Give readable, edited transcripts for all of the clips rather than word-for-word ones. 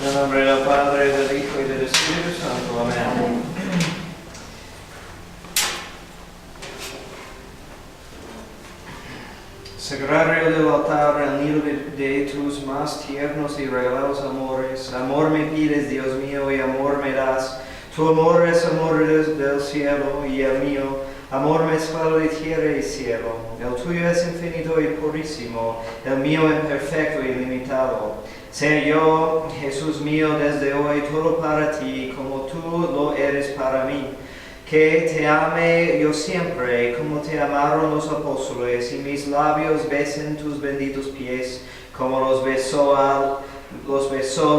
En el nombre del Padre, del Hijo y del Espíritu Santo. Amén. Sagrario del altar, el nido de tus más tiernos y regalados amores. Amor me pides, Dios mío, y amor me das. Tu amor es amor del cielo, y el mío, amor mezclado de tierra y cielo. El tuyo es infinito y purísimo, el mío imperfecto y limitado. Sea yo, Jesús mío, desde hoy todo para ti, como tú lo eres para mí. Que te ame yo siempre, como te amaron los apóstoles, y mis labios besen tus benditos pies, como los besó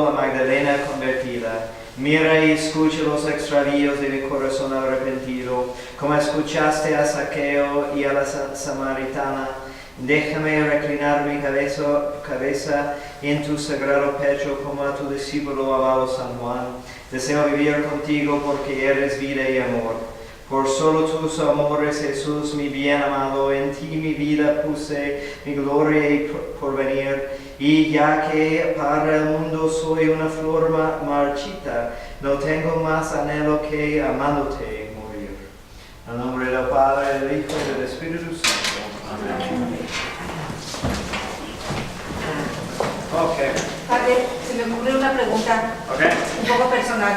la Magdalena convertida. Mira y escucha los extravíos de mi corazón arrepentido, como escuchaste a Zaqueo y a la samaritana. Déjame reclinar mi cabeza en tu sagrado pecho, como a tu discípulo amado San Juan. Deseo vivir contigo porque eres vida y amor. Por solo tus amores, Jesús, mi bien amado, en ti mi vida puse, mi gloria y porvenir. Y ya que para el mundo soy una flor marchita, no tengo más anhelo que amándote morir. En nombre del Padre, del Hijo y del Espíritu Santo. Amén. Okay. Padre, se me ocurre una pregunta un poco personal.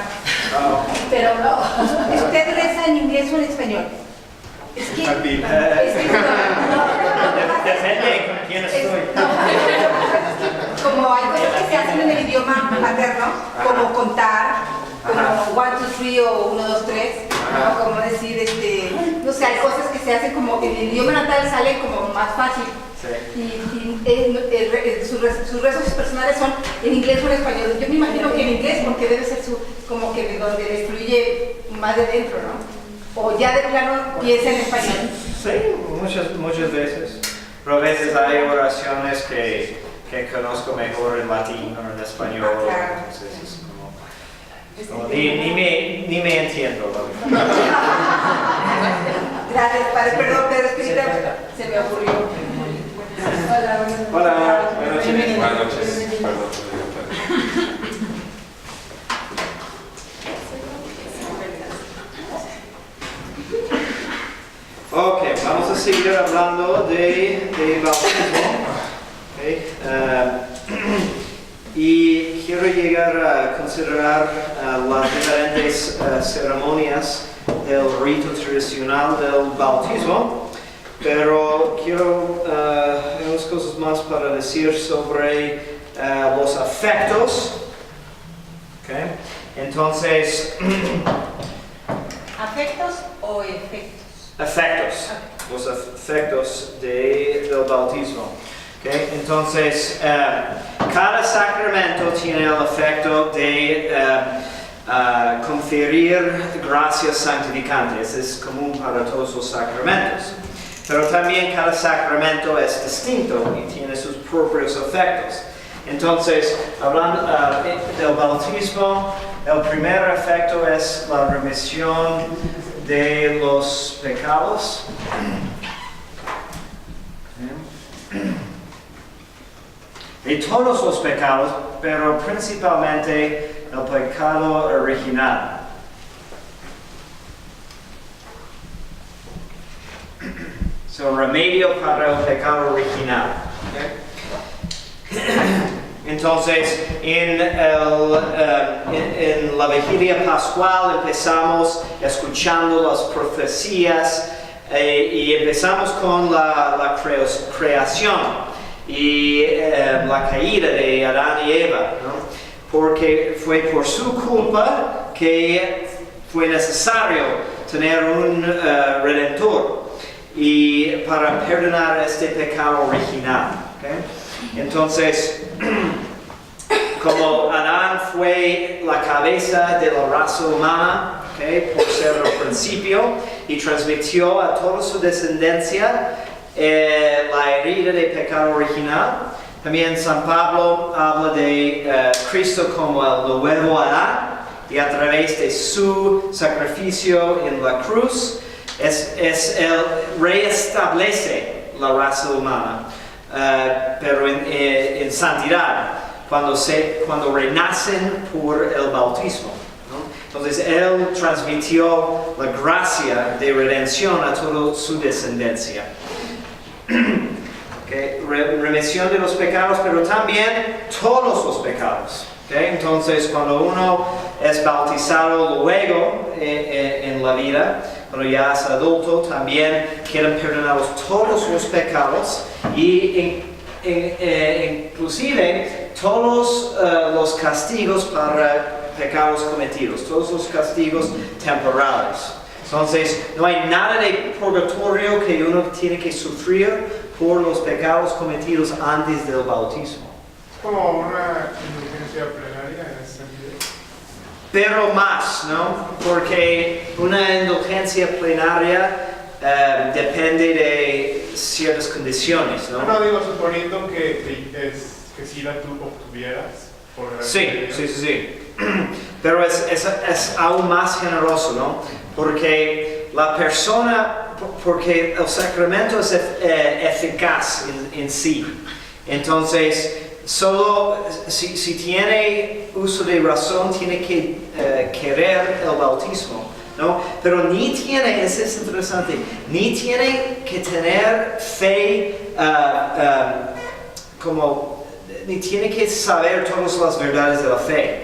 Pero no. ¿Usted reza en inglés o en español? Es que Depende con quién estoy. Como hay cosas que se hacen en el idioma materno, como contar, como 1, 2, 3 o 1, 2, 3, ¿no? Como decir, no sé, hay cosas que se hacen como en el idioma natal sale como más fácil. Sí. Sus rezos personales son en inglés o en español. Yo me imagino que en inglés, porque debe ser como que de donde le fluye más de dentro, ¿no? O ya de plano piensa en español. Sí, muchas veces. Pero a veces hay oraciones que conozco mejor en latín o en español. Claro. Entonces es como ni me entiendo. Gracias, Padre. Perdón, Pedro, es que se me ocurrió. Hola, buenas noches. Buenas noches. Ok, vamos a seguir hablando de bautismo. Okay. Y quiero llegar a considerar las diferentes ceremonias del rito tradicional del bautismo. Pero quiero unas cosas más para decir sobre los afectos. Okay. Entonces, ¿Afectos o efectos? Afectos. Los afectos del bautismo. Okay. Entonces, cada sacramento tiene el efecto de conferir gracias santificantes. Es común para todos los sacramentos. Pero también cada sacramento es distinto y tiene sus propios efectos. Entonces, hablando del bautismo, el primer efecto es la remisión de los pecados. De todos los pecados, pero principalmente el pecado original. Remedio para el pecado original. Okay. Entonces, en la vigilia pascual empezamos escuchando las profecías y empezamos con la creación y la caída de Adán y Eva, ¿no? Porque fue por su culpa que fue necesario tener un redentor. Y para perdonar este pecado original. ¿Okay? Entonces, como Adán fue la cabeza de la raza humana, ¿okay? Por ser el principio, y transmitió a toda su descendencia la herida de pecado original, también San Pablo habla de Cristo como el nuevo Adán, y a través de su sacrificio en la cruz, él reestablece la raza humana, pero en santidad. cuando renacen por el bautismo, ¿no? Entonces Él transmitió la gracia de redención a toda su descendencia. Okay. Remisión de los pecados, pero también todos los pecados. Okay. Entonces, cuando uno es bautizado luego en la vida, cuando ya es adulto, también quedan perdonados todos los pecados y inclusive todos los castigos para pecados cometidos, todos los castigos temporales. Entonces, no hay nada de purgatorio que uno tiene que sufrir por los pecados cometidos antes del bautismo. Como una indulgencia plenaria en ese sentido. Pero más, ¿no? Porque una indulgencia plenaria depende de ciertas condiciones, ¿no? No digo suponiendo que si la tú obtuvieras. Sí. Pero es aún más generoso, ¿no? Porque la persona, porque el sacramento es eficaz en sí. Entonces, solo si tiene uso de razón, tiene que querer el bautismo, ¿no? Pero ni tiene, eso es interesante, ni tiene que tener fe ni tiene que saber todas las verdades de la fe.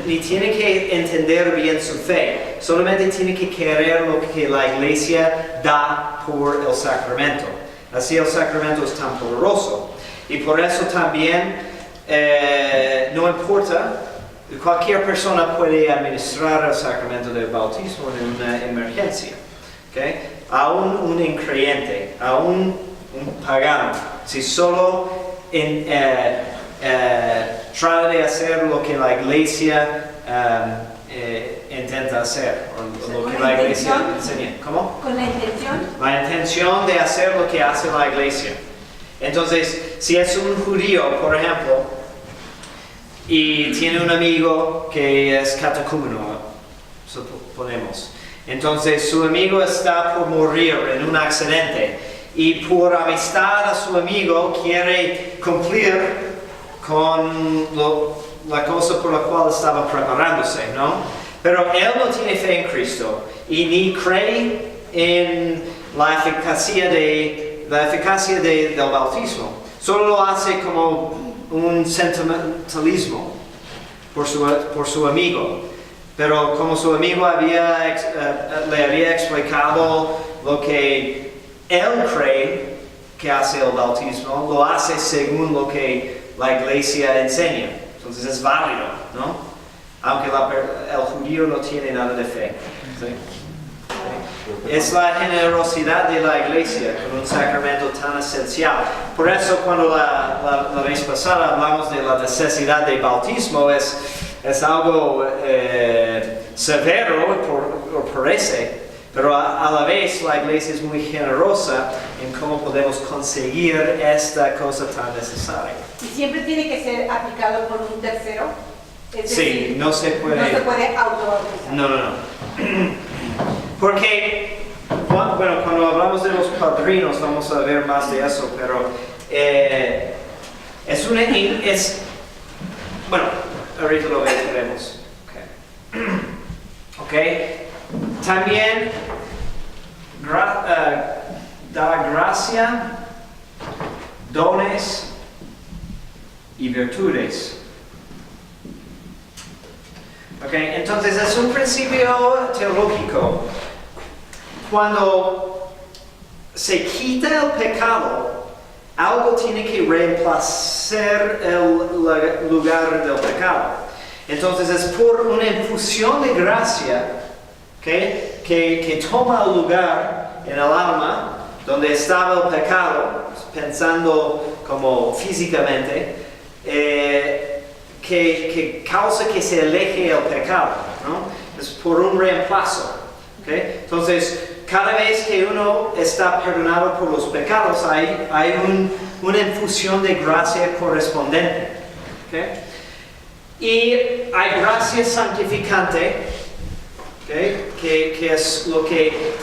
Ni tiene que entender bien su fe, solamente tiene que querer lo que la iglesia da por el sacramento. Así el sacramento es tan poderoso. Y por eso también no importa, cualquier persona puede administrar el sacramento del bautismo en una emergencia. ¿Okay? Aún un increyente, aún un pagano, si solo trata de hacer lo que la iglesia intenta hacer, o lo que la iglesia enseña. ¿Cómo? ¿Con la intención? La intención de hacer lo que hace la iglesia. Entonces, si es un judío, por ejemplo, y tiene un amigo que es catecúmeno, suponemos, entonces su amigo está por morir en un accidente y por amistad a su amigo quiere cumplir con la cosa por la cual estaba preparándose, ¿no? Pero él no tiene fe en Cristo y ni cree en la eficacia del bautismo. Solo lo hace como un sentimentalismo por su amigo. Pero como su amigo le había explicado lo que él cree que hace el bautismo, lo hace según lo que la iglesia enseña. Entonces es válido, ¿no? Aunque el judío no tiene nada de fe. ¿Sí? Es la generosidad de la iglesia con un sacramento tan esencial. Por eso cuando la vez pasada hablamos de la necesidad de bautismo, es algo severo, parece, pero a la vez la iglesia es muy generosa en cómo podemos conseguir esta cosa tan necesaria. ¿Y siempre tiene que ser aplicado por un tercero? Es Sí, decir, no se puede autobautizar. No. Porque, bueno, cuando hablamos de los padrinos vamos a ver más de eso, pero bueno, ahorita lo veremos. Okay. También da gracia, dones y virtudes. Okay, entonces es un principio teológico. Cuando se quita el pecado, algo tiene que reemplazar el lugar del pecado. Entonces es por una infusión de gracia que toma el lugar en el alma donde estaba el pecado, pensando como físicamente, que causa que se aleje el pecado, ¿no? Es por un reemplazo. ¿Okay? Entonces, cada vez que uno está perdonado por los pecados, hay una infusión de gracia correspondiente. ¿Okay? Y hay gracia santificante, ¿okay? que es lo que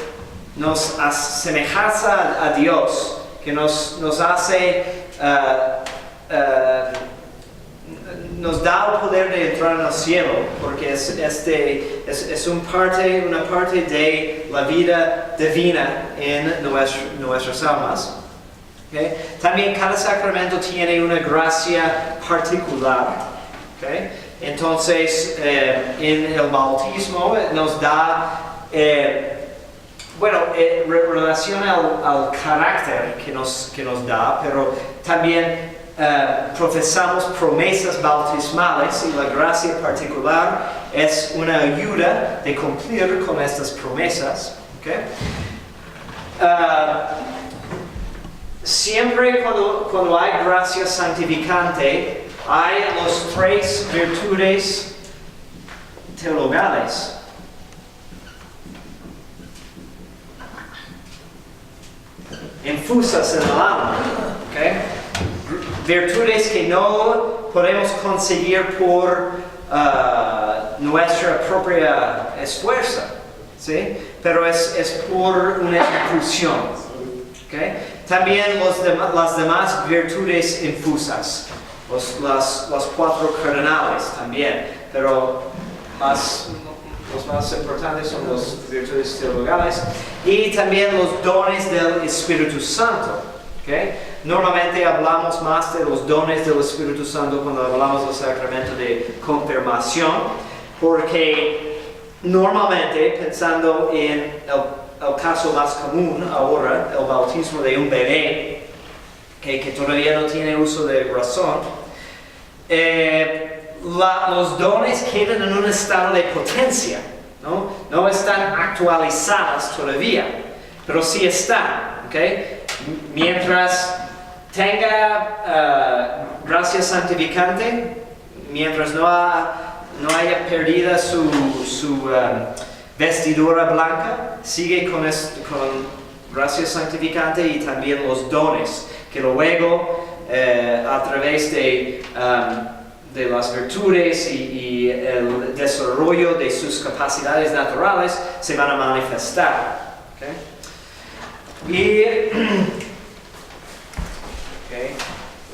nos asemeja a Dios, que nos hace nos da el poder de entrar en el cielo, porque es una parte de la vida divina en nuestras almas. ¿Okay? También cada sacramento tiene una gracia particular. ¿Okay? Entonces, en el bautismo nos da, relación al carácter que nos da, pero también profesamos promesas bautismales y la gracia particular es una ayuda de cumplir con estas promesas. ¿Okay? Siempre cuando hay gracia santificante, hay los 3 virtudes teologales. Infusas en el alma. ¿Okay? Virtudes que no podemos conseguir por nuestra propia esfuerzo, ¿sí? Pero es por una infusión. ¿Okay? También las demás virtudes infusas, las 4 cardinales también, pero los más importantes son las virtudes teologales y también los dones del Espíritu Santo. ¿Okay? Normalmente hablamos más de los dones del Espíritu Santo cuando hablamos del sacramento de confirmación, porque normalmente pensando en el caso más común ahora, el bautismo de un bebé que todavía no tiene uso de razón, los dones quedan en un estado de potencia, no están actualizados todavía, pero sí están. ¿Okay? Mientras tenga gracia santificante, mientras no haya perdido su vestidura blanca, sigue con gracia santificante y también los dones, que luego a través de las virtudes y el desarrollo de sus capacidades naturales se van a manifestar. ¿Okay?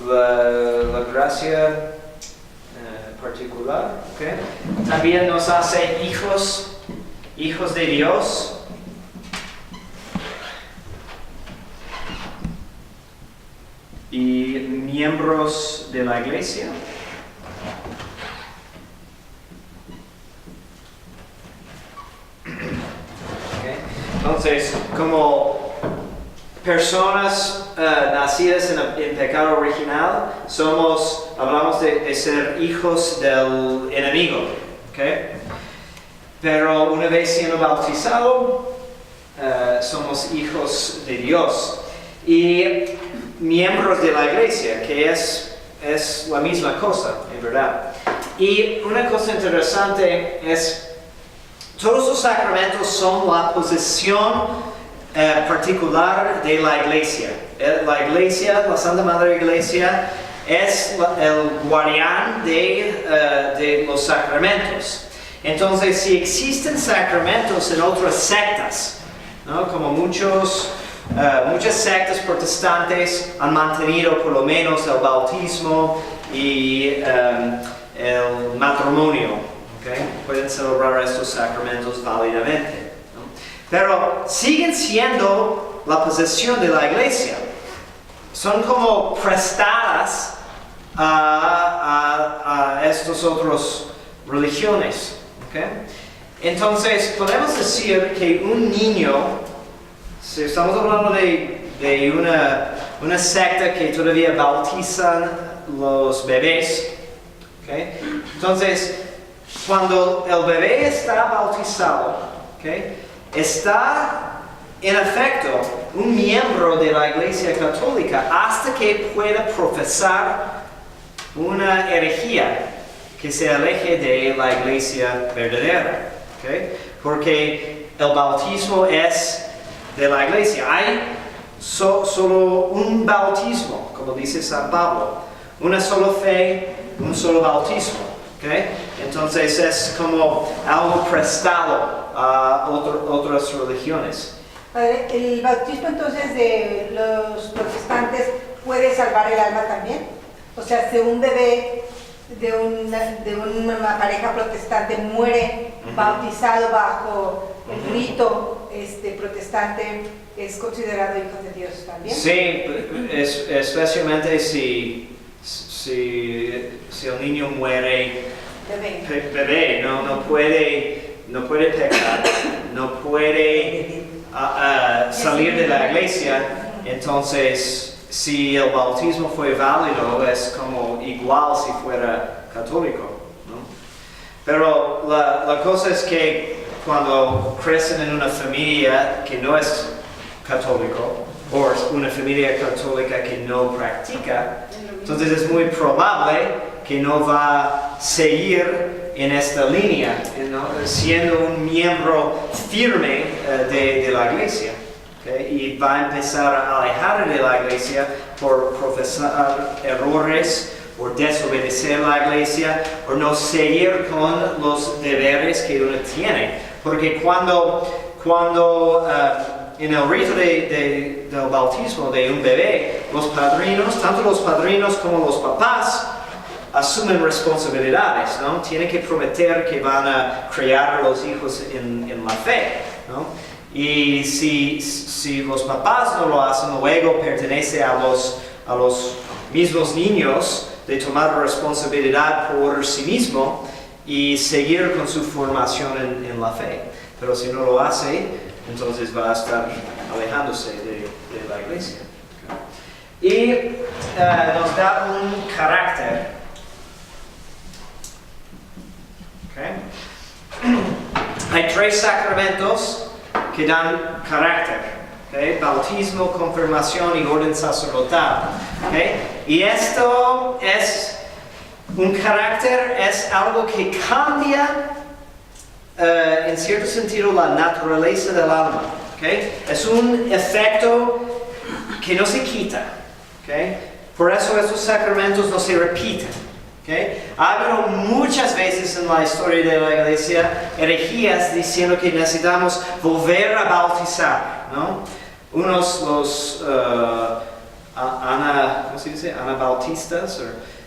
La gracia particular, ¿okay? También nos hace hijos de Dios. Y miembros de la iglesia. Okay. Entonces, como personas nacidas en pecado original, hablamos de ser hijos del enemigo. ¿Okay? Pero una vez siendo bautizado, somos hijos de Dios. Y miembros de la iglesia, que es la misma cosa, en verdad. Y una cosa interesante es, todos los sacramentos son la posesión particular de la iglesia. La Santa Madre Iglesia es el guardián de los sacramentos. Entonces, si existen sacramentos en otras sectas, ¿no? Como muchas sectas protestantes han mantenido por lo menos el bautismo y el matrimonio, ¿okay? Pueden celebrar estos sacramentos válidamente, ¿no? Pero siguen siendo la posesión de la iglesia. Son como prestadas a estas otras religiones, ¿okay? Entonces podemos decir que un niño, si estamos hablando de una secta que todavía bautizan los bebés, ¿okay? Entonces cuando el bebé está bautizado, ¿okay? Está en efecto un miembro de la Iglesia Católica hasta que pueda profesar una herejía que se aleje de la Iglesia verdadera. ¿Okay? Porque el bautismo es de la Iglesia. Hay solo un bautismo, como dice San Pablo, una sola fe, un solo bautismo. ¿Okay? Entonces es como algo prestado a otras religiones. Padre, ¿el bautismo entonces de los protestantes puede salvar el alma también? O sea, si un bebé de una pareja protestante muere bautizado bajo el rito protestante, ¿es considerado hijo de Dios también? Sí, especialmente si el niño muere bebé, no puede pecar, no puede salir de la iglesia. Entonces, si el bautismo fue válido, es como igual si fuera católico, ¿no? Pero la cosa es que cuando crecen en una familia que no es católico, o una familia católica que no practica, entonces es muy probable que no va a seguir en esta línea, ¿no? Siendo un miembro firme de la iglesia. ¿Okay? Y va a empezar a alejar de la iglesia por profesar errores, por desobedecer la iglesia, por no seguir con los deberes que uno tiene. Porque cuando en el rito del bautismo de un bebé, los padrinos, tanto los padrinos como los papás, asumen responsabilidades, ¿no? Tienen que prometer que van a criar a los hijos en la fe, ¿no? Y si los papás no lo hacen, luego pertenece a los mismos niños de tomar responsabilidad por sí mismo y seguir con su formación en la fe. Pero si no lo hace, entonces va a estar alejándose de la iglesia. Y nos da un carácter. Hay 3 sacramentos que dan carácter, bautismo, confirmación y orden sacerdotal. Y esto es un carácter, es algo que cambia en cierto sentido la naturaleza del alma. Es un efecto que no se quita. Por eso estos sacramentos no se repiten. Ha habido muchas veces en la historia de la iglesia herejías diciendo que necesitamos volver a bautizar, ¿no? Los anabautistas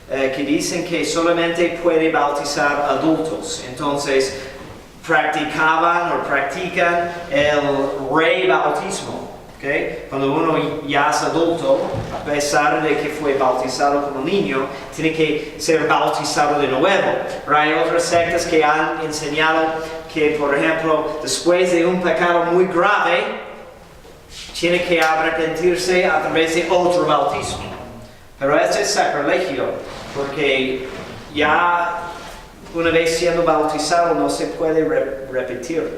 que dicen que solamente puede bautizar adultos. Entonces practicaban o practican el rebautismo. Cuando uno ya es adulto, a pesar de que fue bautizado como niño, tiene que ser bautizado de nuevo. Pero hay otras sectas que han enseñado que, por ejemplo, después de un pecado muy grave, tiene que arrepentirse a través de otro bautismo. Pero este es sacrilegio, porque ya una vez siendo bautizado no se puede repetirlo.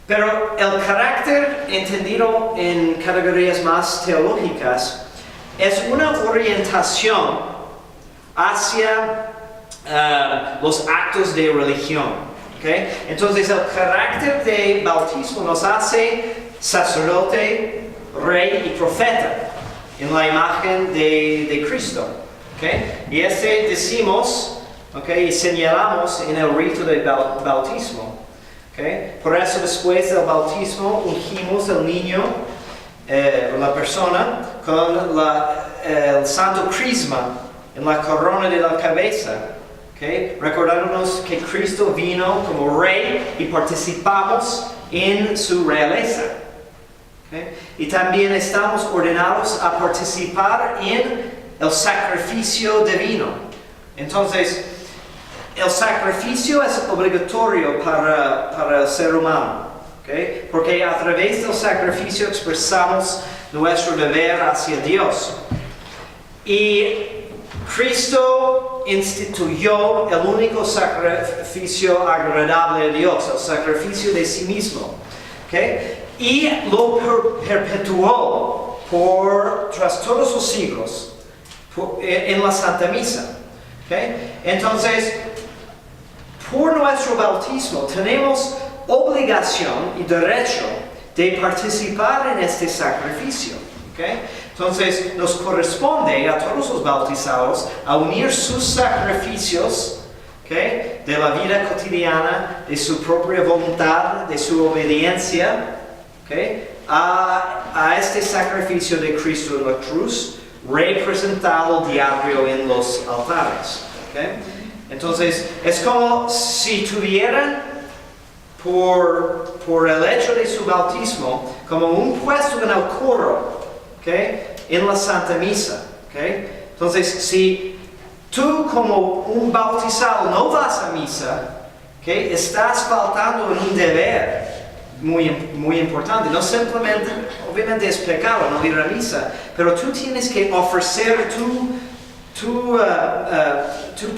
Pero el carácter, entendido en categorías más teológicas, es una orientación hacia los actos de religión. Entonces el carácter de bautismo nos hace sacerdote, rey y profeta en la imagen de Cristo. Y decimos y señalamos en el rito del bautismo. Por eso después del bautismo ungimos al niño o la persona con el santo crisma en la corona de la cabeza, recordándonos que Cristo vino como rey y participamos en su realeza. Y también estamos ordenados a participar en el sacrificio divino. Entonces, el sacrificio es obligatorio para el ser humano, porque a través del sacrificio expresamos nuestro deber hacia Dios. Y Cristo instituyó el único sacrificio agradable a Dios, el sacrificio de sí mismo, y lo perpetuó tras todos los siglos en la Santa Misa. Entonces, por nuestro bautismo tenemos obligación y derecho de participar en este sacrificio. Entonces nos corresponde a todos los bautizados a unir sus sacrificios de la vida cotidiana, de su propia voluntad, de su obediencia a este sacrificio de Cristo en la cruz representado diario en los altares. ¿Okay? Entonces, es como si tuvieran por el hecho de su bautismo, como un puesto en el coro, ¿okay? En la Santa Misa. ¿Okay? Entonces, si tú como un bautizado no vas a misa, ¿okay? Estás faltando en un deber muy importante. No simplemente, obviamente es pecado no ir a misa, pero tú tienes que ofrecer tu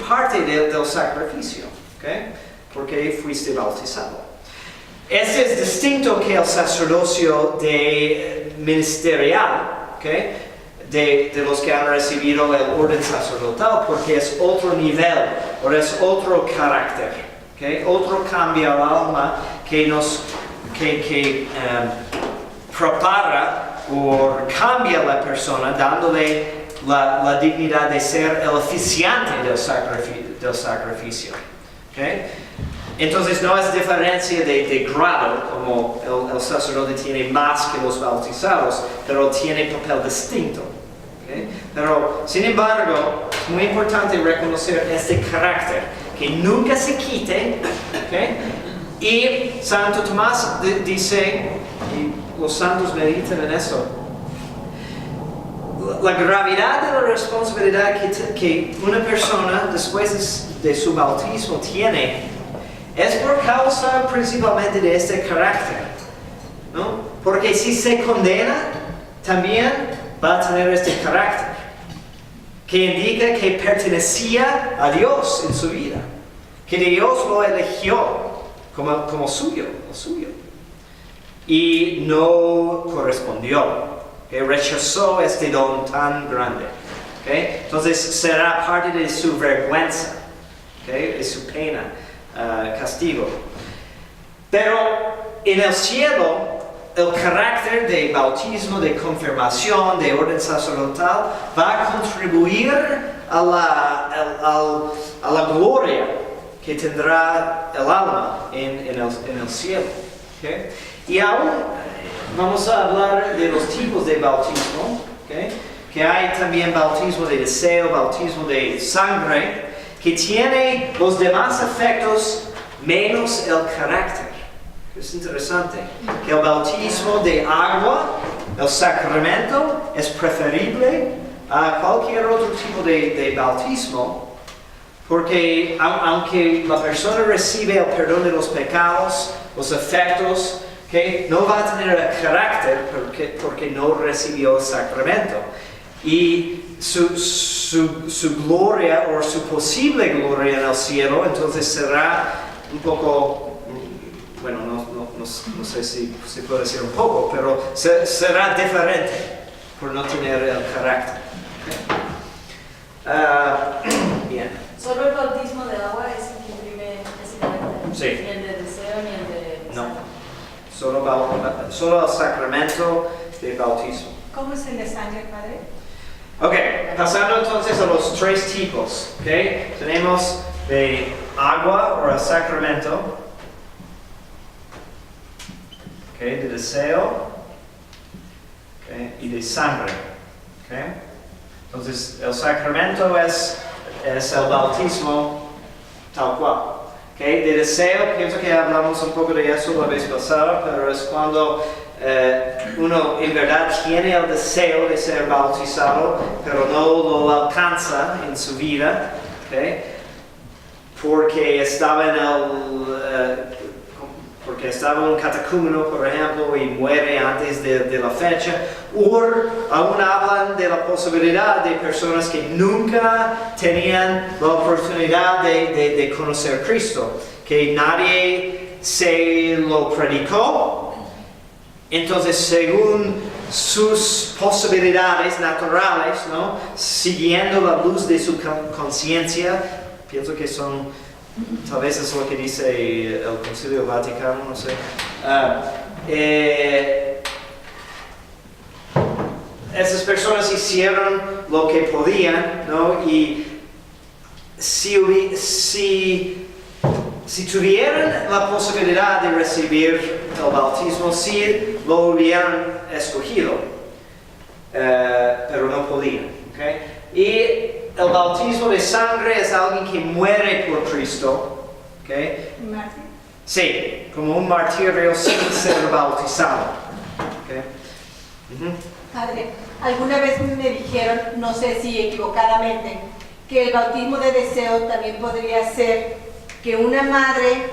parte del sacrificio, ¿okay? Porque fuiste bautizado. Este es distinto que el sacerdocio ministerial, ¿okay? De los que han recibido el orden sacerdotal, porque es otro nivel, o es otro carácter, ¿okay? Otro cambio al alma que prepara o cambia a la persona, dándole la dignidad de ser el oficiante del sacrificio. ¿Okay? Entonces no es diferencia de grado, como el sacerdote tiene más que los bautizados, pero tiene papel distinto. ¿Okay? Pero sin embargo, es muy importante reconocer este carácter, que nunca se quite. ¿Okay? Y Santo Tomás dice, y los santos meditan en eso, la gravedad de la responsabilidad que una persona después de su bautismo tiene es por causa principalmente de este carácter, ¿no? Porque si se condena, también va a tener este carácter, que indica que pertenecía a Dios en su vida, que Dios lo eligió como suyo, y no correspondió, que rechazó este don tan grande. ¿Okay? Entonces será parte de su vergüenza, ¿okay? De su pena, castigo. Pero en el cielo, el carácter de bautismo, de confirmación, de orden sacerdotal, va a contribuir a la gloria que tendrá el alma en el cielo. ¿Okay? Y aún vamos a hablar de los tipos de bautismo, ¿okay? Que hay también bautismo de deseo, bautismo de sangre, que tiene los demás efectos menos el carácter. Es interesante que el bautismo de agua, el sacramento, es preferible a cualquier otro tipo de bautismo, porque aunque la persona recibe el perdón de los pecados, los efectos, que no va a tener el carácter porque no recibió el sacramento. Y su gloria o su posible gloria en el cielo, entonces será un poco, bueno, no sé si se puede decir un poco, pero será diferente por no tener el carácter. Okay. Bien. ¿Solo el bautismo de agua es el que imprime ese carácter? Sí. Ni el de deseo ni el de No. sangre. Solo el sacramento de bautismo. ¿Cómo es el de sangre, padre? Ok, pasando entonces a los tres tipos. Okay. Tenemos de agua o el sacramento, okay, de deseo, okay, y de sangre. Okay. Entonces el sacramento es el bautismo tal cual. Okay. De deseo, pienso que hablamos un poco de eso la vez pasada, pero es cuando uno en verdad tiene el deseo de ser bautizado, pero no lo alcanza en su vida, okay, porque estaba en un catacúmeno, por ejemplo, y muere antes de la fecha, o aún hablan de la posibilidad de personas que nunca tenían la oportunidad de conocer a Cristo, que nadie se lo predicó. Entonces, según sus posibilidades naturales, ¿no? Siguiendo la luz de su conciencia, pienso que son, tal vez es lo que dice el Concilio Vaticano, no sé. Esas personas hicieron lo que podían, ¿no? Y si tuvieran la posibilidad de recibir el bautismo, sí lo hubieran escogido. pero no podía. ¿Okay? Y el bautismo de sangre es alguien que muere por Cristo. ¿Okay? Martín. Sí, como un martirio sin ser bautizado. ¿Okay? Padre, alguna vez me dijeron, no sé si equivocadamente, que el bautismo de deseo también podría ser que una madre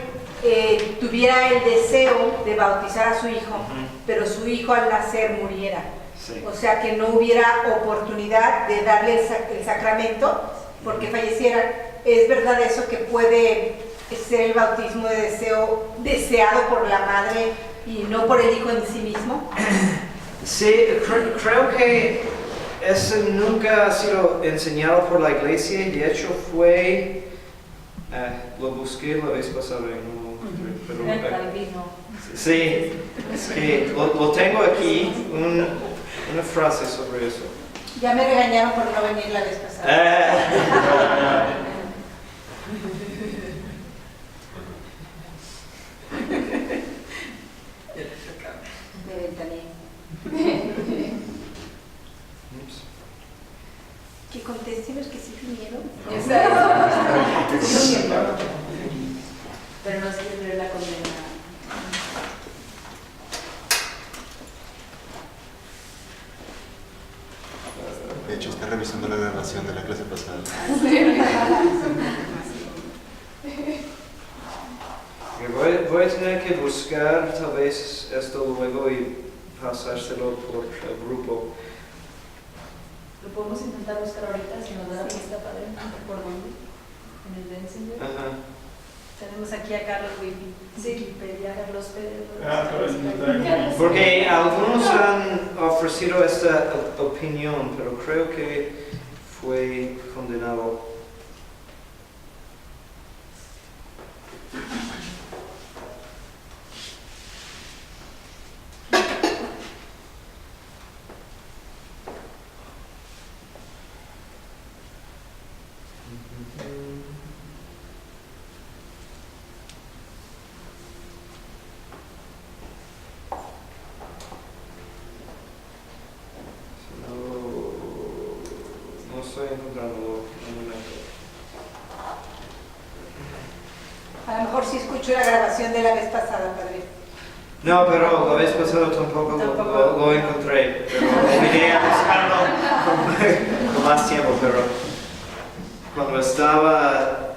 tuviera el deseo de bautizar a su hijo, pero su hijo al nacer muriera. Sí. O sea, que no hubiera oportunidad de darle el sacramento porque falleciera. ¿Es verdad eso que puede ser el bautismo de deseo deseado por la madre y no por el hijo en sí mismo? Sí, creo que eso nunca ha sido enseñado por la iglesia y de hecho fue, lo busqué la vez pasada, no, pero, Era el calvino. sí, lo tengo aquí, una frase sobre eso. Ya me regañaron por no venir la vez pasada. Me ventaneé. Que contesten los que sí vinieron. Pero no se quiere la condena. De hecho, está revisando la grabación de la clase pasada. Voy a tener que buscar tal vez esto luego y pasárselo por el grupo. Lo podemos intentar buscar ahorita, si nos da la pista, padre. ¿Por dónde? En el Messenger. Ajá. Tenemos aquí a Carlos Wikipedia, Carlos Pérez. Pero es Porque algunos han ofrecido esta opinión, pero creo que fue condenado. No estoy encontrándolo en un momento. A lo mejor sí escucho la grabación de la vez pasada, padre. No, pero la vez pasada tampoco lo encontré. Pero olvidé a buscarlo con más tiempo, pero cuando estaba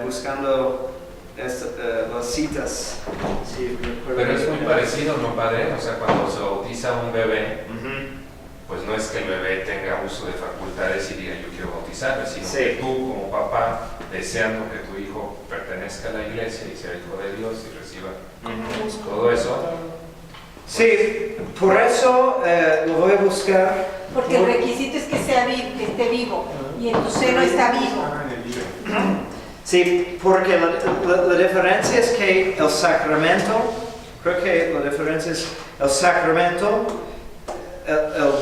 buscando las citas, sí, me acuerdo. Pero es muy parecido, ¿no, padre? O sea, cuando se bautiza un bebé, pues no es que el bebé tenga uso de facultades y diga yo quiero bautizarme, sino Sí. que tú como papá, deseando que tu hijo pertenezca a la iglesia y sea hijo de Dios y reciba todo eso. Sí, por eso lo voy a buscar. Porque el requisito es que que esté vivo y en tu seno está vivo. Sí, porque la diferencia es que el sacramento, creo que la diferencia es el sacramento, el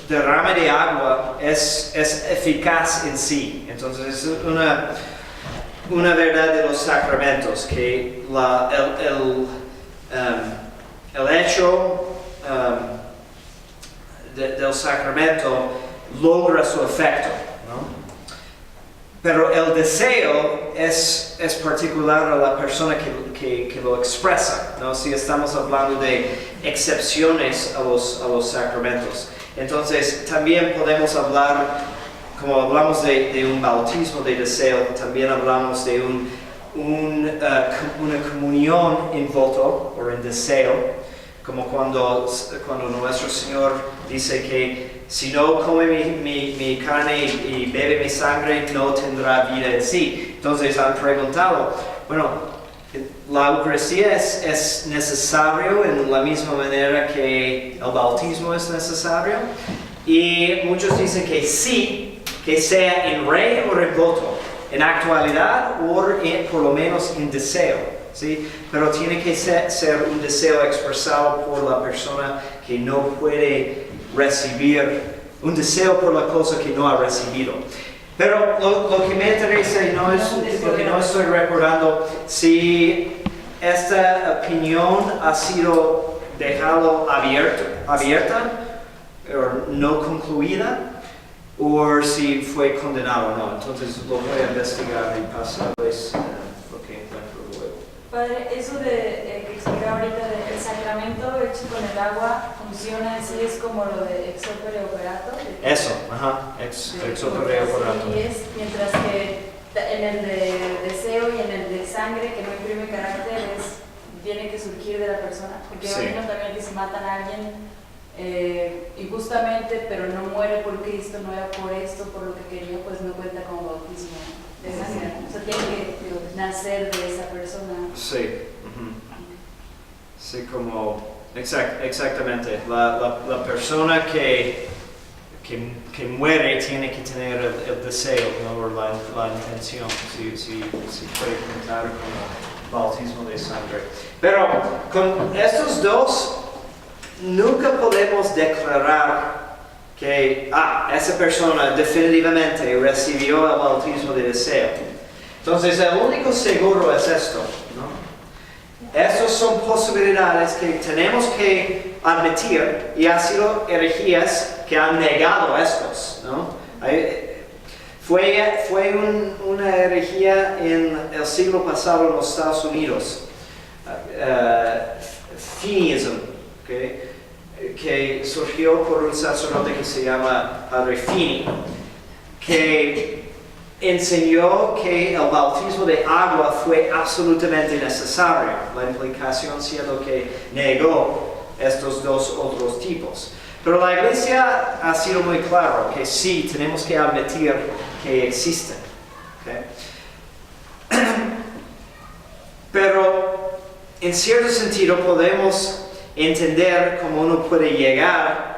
derrame de agua es eficaz en sí. Entonces es una verdad de los sacramentos, que el hecho del sacramento logra su efecto, ¿no? Pero el deseo es particular a la persona que lo expresa, ¿no? Si estamos hablando de excepciones a los sacramentos. Entonces también podemos hablar, como hablamos de un bautismo de deseo, también hablamos de una comunión en voto o en deseo, como cuando nuestro Señor dice que si no come mi carne y bebe mi sangre, no tendrá vida en sí. Entonces han preguntado, bueno, la Eucaristía es necesario en la misma manera que el bautismo es necesario. Y muchos dicen que sí, que sea en re o en voto, en actualidad o por lo menos en deseo, ¿sí? Pero tiene que ser un deseo expresado por la persona que no puede recibir, un deseo por la cosa que no ha recibido. Pero lo que me interesa y lo que no estoy recordando, si esta opinión ha sido dejado abierta, no concluida o si fue condenado o no. Entonces lo voy a investigar y pasarles lo que encuentro luego. Padre, eso de que explicaba ahorita del sacramento hecho con el agua funciona en sí, es como lo de ex opere operato. Eso, ajá, ex opere operato. Y es, mientras que en el de deseo y en el de sangre, que no imprime carácter, tiene que surgir de la persona. Porque Sí. imagino también que si matan a alguien injustamente, pero no muere por Cristo, no era por esto, por lo que quería, pues no cuenta como bautismo de sangre. O sea, tiene que nacer de esa persona. Sí, sí, como, exactamente, la persona que muere tiene que tener el deseo, ¿no? O la intención, si puede contar como bautismo de sangre. Pero con estos dos, nunca podemos declarar que esa persona definitivamente recibió el bautismo de deseo. Entonces, el único seguro es esto, ¿no? Estas son posibilidades que tenemos que admitir, y ha sido herejías que han negado estos, ¿no? Fue una herejía en el siglo pasado en los Estados Unidos, Finneyism, ¿okay? Que surgió por un sacerdote que se llama Padre Finney, que enseñó que el bautismo de agua fue absolutamente necesario, la implicación siendo que negó estos dos otros tipos. Pero la Iglesia ha sido muy claro que sí, tenemos que admitir que existen. ¿Okay? Pero en cierto sentido podemos entender cómo uno puede llegar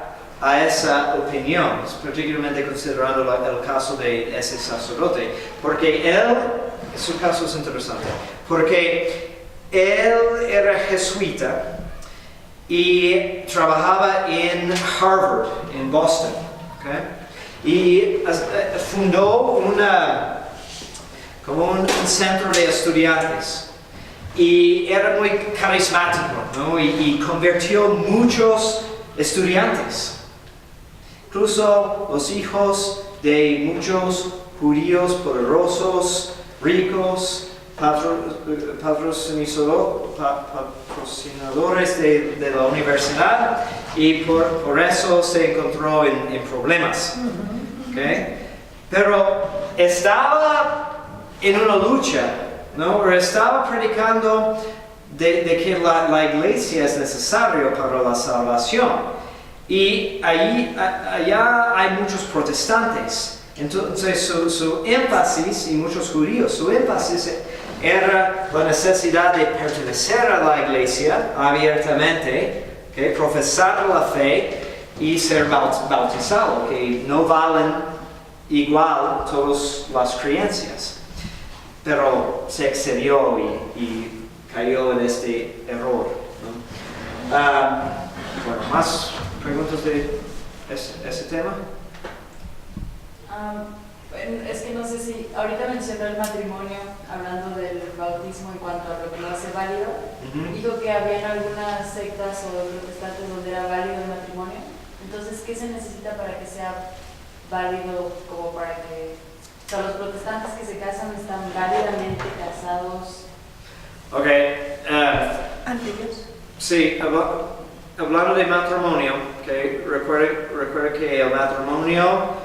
a esa opinión, particularmente considerando el caso de ese sacerdote, porque su caso es interesante, porque él era jesuita y trabajaba en Harvard, en Boston, ¿okay? Y fundó como un centro de estudiantes. Y era muy carismático, ¿no? Y convirtió muchos estudiantes. Incluso los hijos de muchos judíos poderosos, ricos, patrocinadores de la universidad, y por eso se encontró en problemas. ¿Okay? Pero estaba en una lucha, ¿no? Estaba predicando de que la iglesia es necesaria para la salvación. Y allá hay muchos protestantes. Entonces su énfasis, y muchos judíos, su énfasis era la necesidad de pertenecer a la iglesia abiertamente, ¿okay? Profesar la fe y ser bautizado, que no valen igual todas las creencias. Pero se excedió y cayó en este error, ¿no? Bueno, ¿más preguntas de ese tema? Es que no sé si, ahorita mencionó el matrimonio, hablando del bautismo en cuanto a lo que lo hace válido. Dijo que había algunas sectas o protestantes donde era válido el matrimonio. Entonces, ¿qué se necesita para que sea válido, como para que... O sea, los protestantes que se casan están válidamente casados? Ok. ¿Ante Dios? Sí, hablando de matrimonio, okay, recuerde que el matrimonio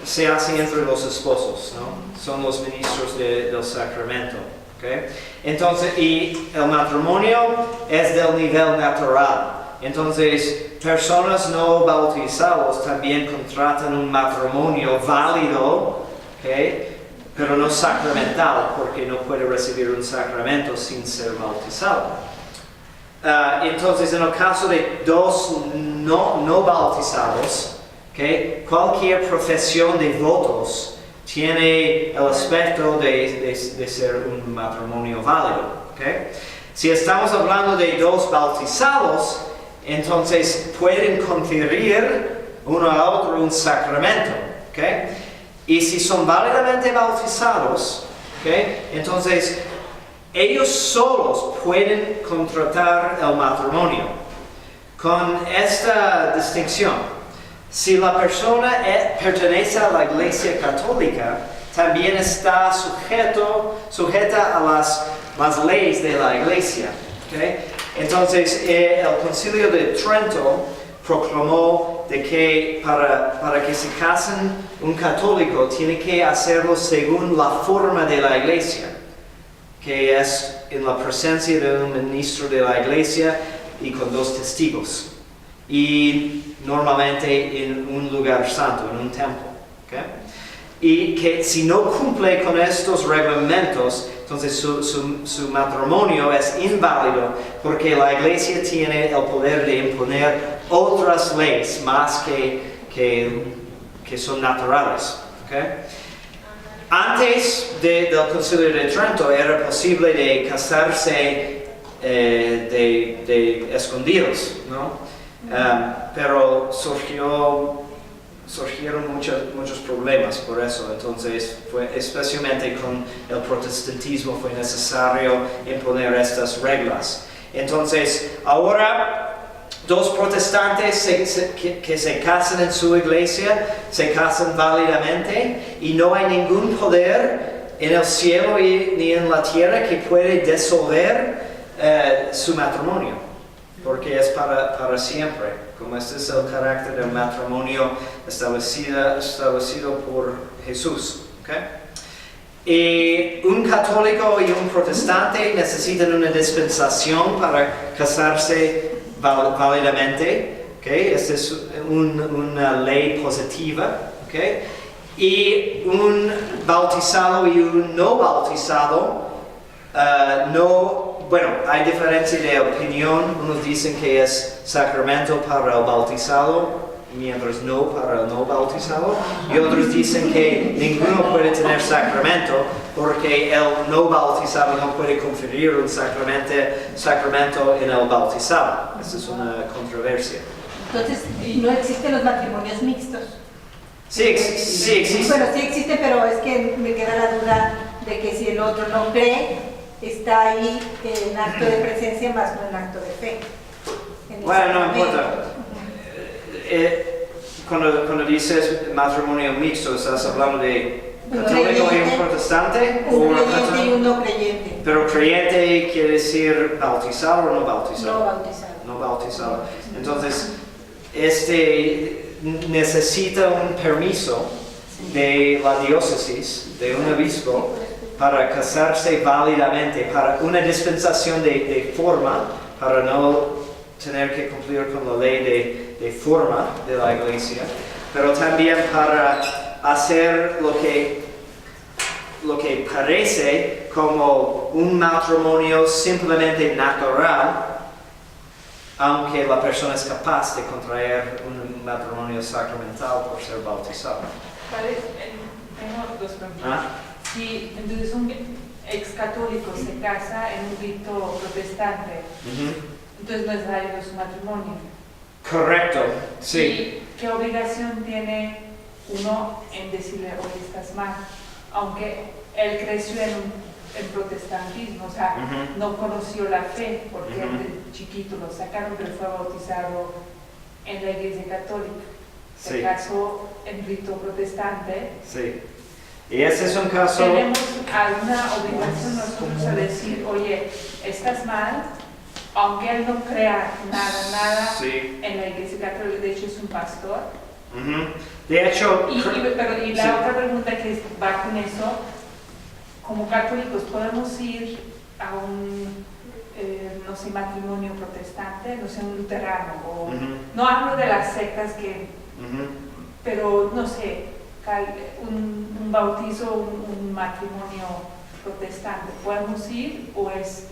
se hace entre los esposos, ¿no? Son los ministros del sacramento. ¿Okay? Entonces, y el matrimonio es del nivel natural. Entonces, personas no bautizadas también contratan un matrimonio válido, ¿okay? Pero no sacramental, porque no puede recibir un sacramento sin ser bautizado. Entonces, en el caso de dos no bautizados, ¿okay? Cualquier profesión de votos tiene el aspecto de ser un matrimonio válido. ¿Okay? Si estamos hablando de dos bautizados, entonces pueden conferir uno a otro un sacramento. ¿Okay? Y si son válidamente bautizados, ¿okay? Entonces ellos solos pueden contratar el matrimonio. Con esta distinción, Si la persona pertenece a la Iglesia Católica, también está sujeta a las leyes de la Iglesia. ¿Okay? Entonces, el Concilio de Trento proclamó de que para que se casen un católico tiene que hacerlo según la forma de la Iglesia, que es en la presencia de un ministro de la Iglesia y con 2 testigos. Y normalmente en un lugar santo, en un templo. ¿Okay? Y que si no cumple con estos reglamentos, entonces su matrimonio es inválido porque la Iglesia tiene el poder de imponer otras leyes más que son naturales. ¿Okay? Antes del Concilio de Trento era posible de casarse de escondidos, ¿no? Pero surgieron muchos problemas por eso. Entonces, especialmente con el protestantismo, fue necesario imponer estas reglas. Entonces, ahora 2 protestantes que se casan en su iglesia, se casan válidamente y no hay ningún poder en el cielo ni en la tierra que puede disolver su matrimonio, porque es para siempre. Como este es el carácter del matrimonio establecido por Jesús. ¿Okay? Y un católico y un protestante necesitan una dispensación para casarse válidamente. ¿Okay? Esta es una ley positiva. ¿Okay? Y un bautizado y un no bautizado bueno, hay diferencia de opinión. Unos dicen que es sacramento para el bautizado, mientras no para el no bautizado. Y otros dicen que ninguno puede tener sacramento porque el no bautizado no puede conferir un sacramento en el bautizado. Esta es una controversia. Entonces, no existen los matrimonios mixtos. Sí existen. Bueno, sí existen, pero es que me queda la duda de que si el otro no cree, está ahí en acto de presencia más no en acto de fe. Bueno, no importa. Cuando dices matrimonio mixto, ¿estás hablando de católico y un protestante? Un creyente y un no creyente. Pero creyente quiere decir bautizado o no bautizado? No bautizado. No bautizado. Entonces, necesita un permiso de la diócesis, de un obispo, para casarse válidamente, para una dispensación de forma, para no tener que cumplir con la ley de forma de la Iglesia, pero también para hacer lo que parece como un matrimonio simplemente natural, aunque la persona es capaz de contraer un matrimonio sacramental por ser bautizado. Tengo 2 preguntas. ¿Ah? Si entonces un ex católico se casa en un rito protestante, entonces no es válido su matrimonio. Correcto, sí. ¿Y qué obligación tiene uno en decirle, oye, estás mal? Aunque él creció en protestantismo, o sea, no conoció la fe, porque de chiquito lo sacaron, pero fue bautizado en la Iglesia Católica. Se casó en rito protestante. Sí. Y ese es un caso... ¿Tenemos alguna obligación nosotros a decir, oye, estás mal, aunque él no crea nada en la Iglesia Católica, de hecho es un pastor? De hecho... Y la otra pregunta que va con eso, como católicos, ¿podemos ir a un, no sé, matrimonio protestante, no sé, un luterano? O, no hablo de las sectas que... pero, no sé, un bautizo, un matrimonio protestante, ¿podemos ir o es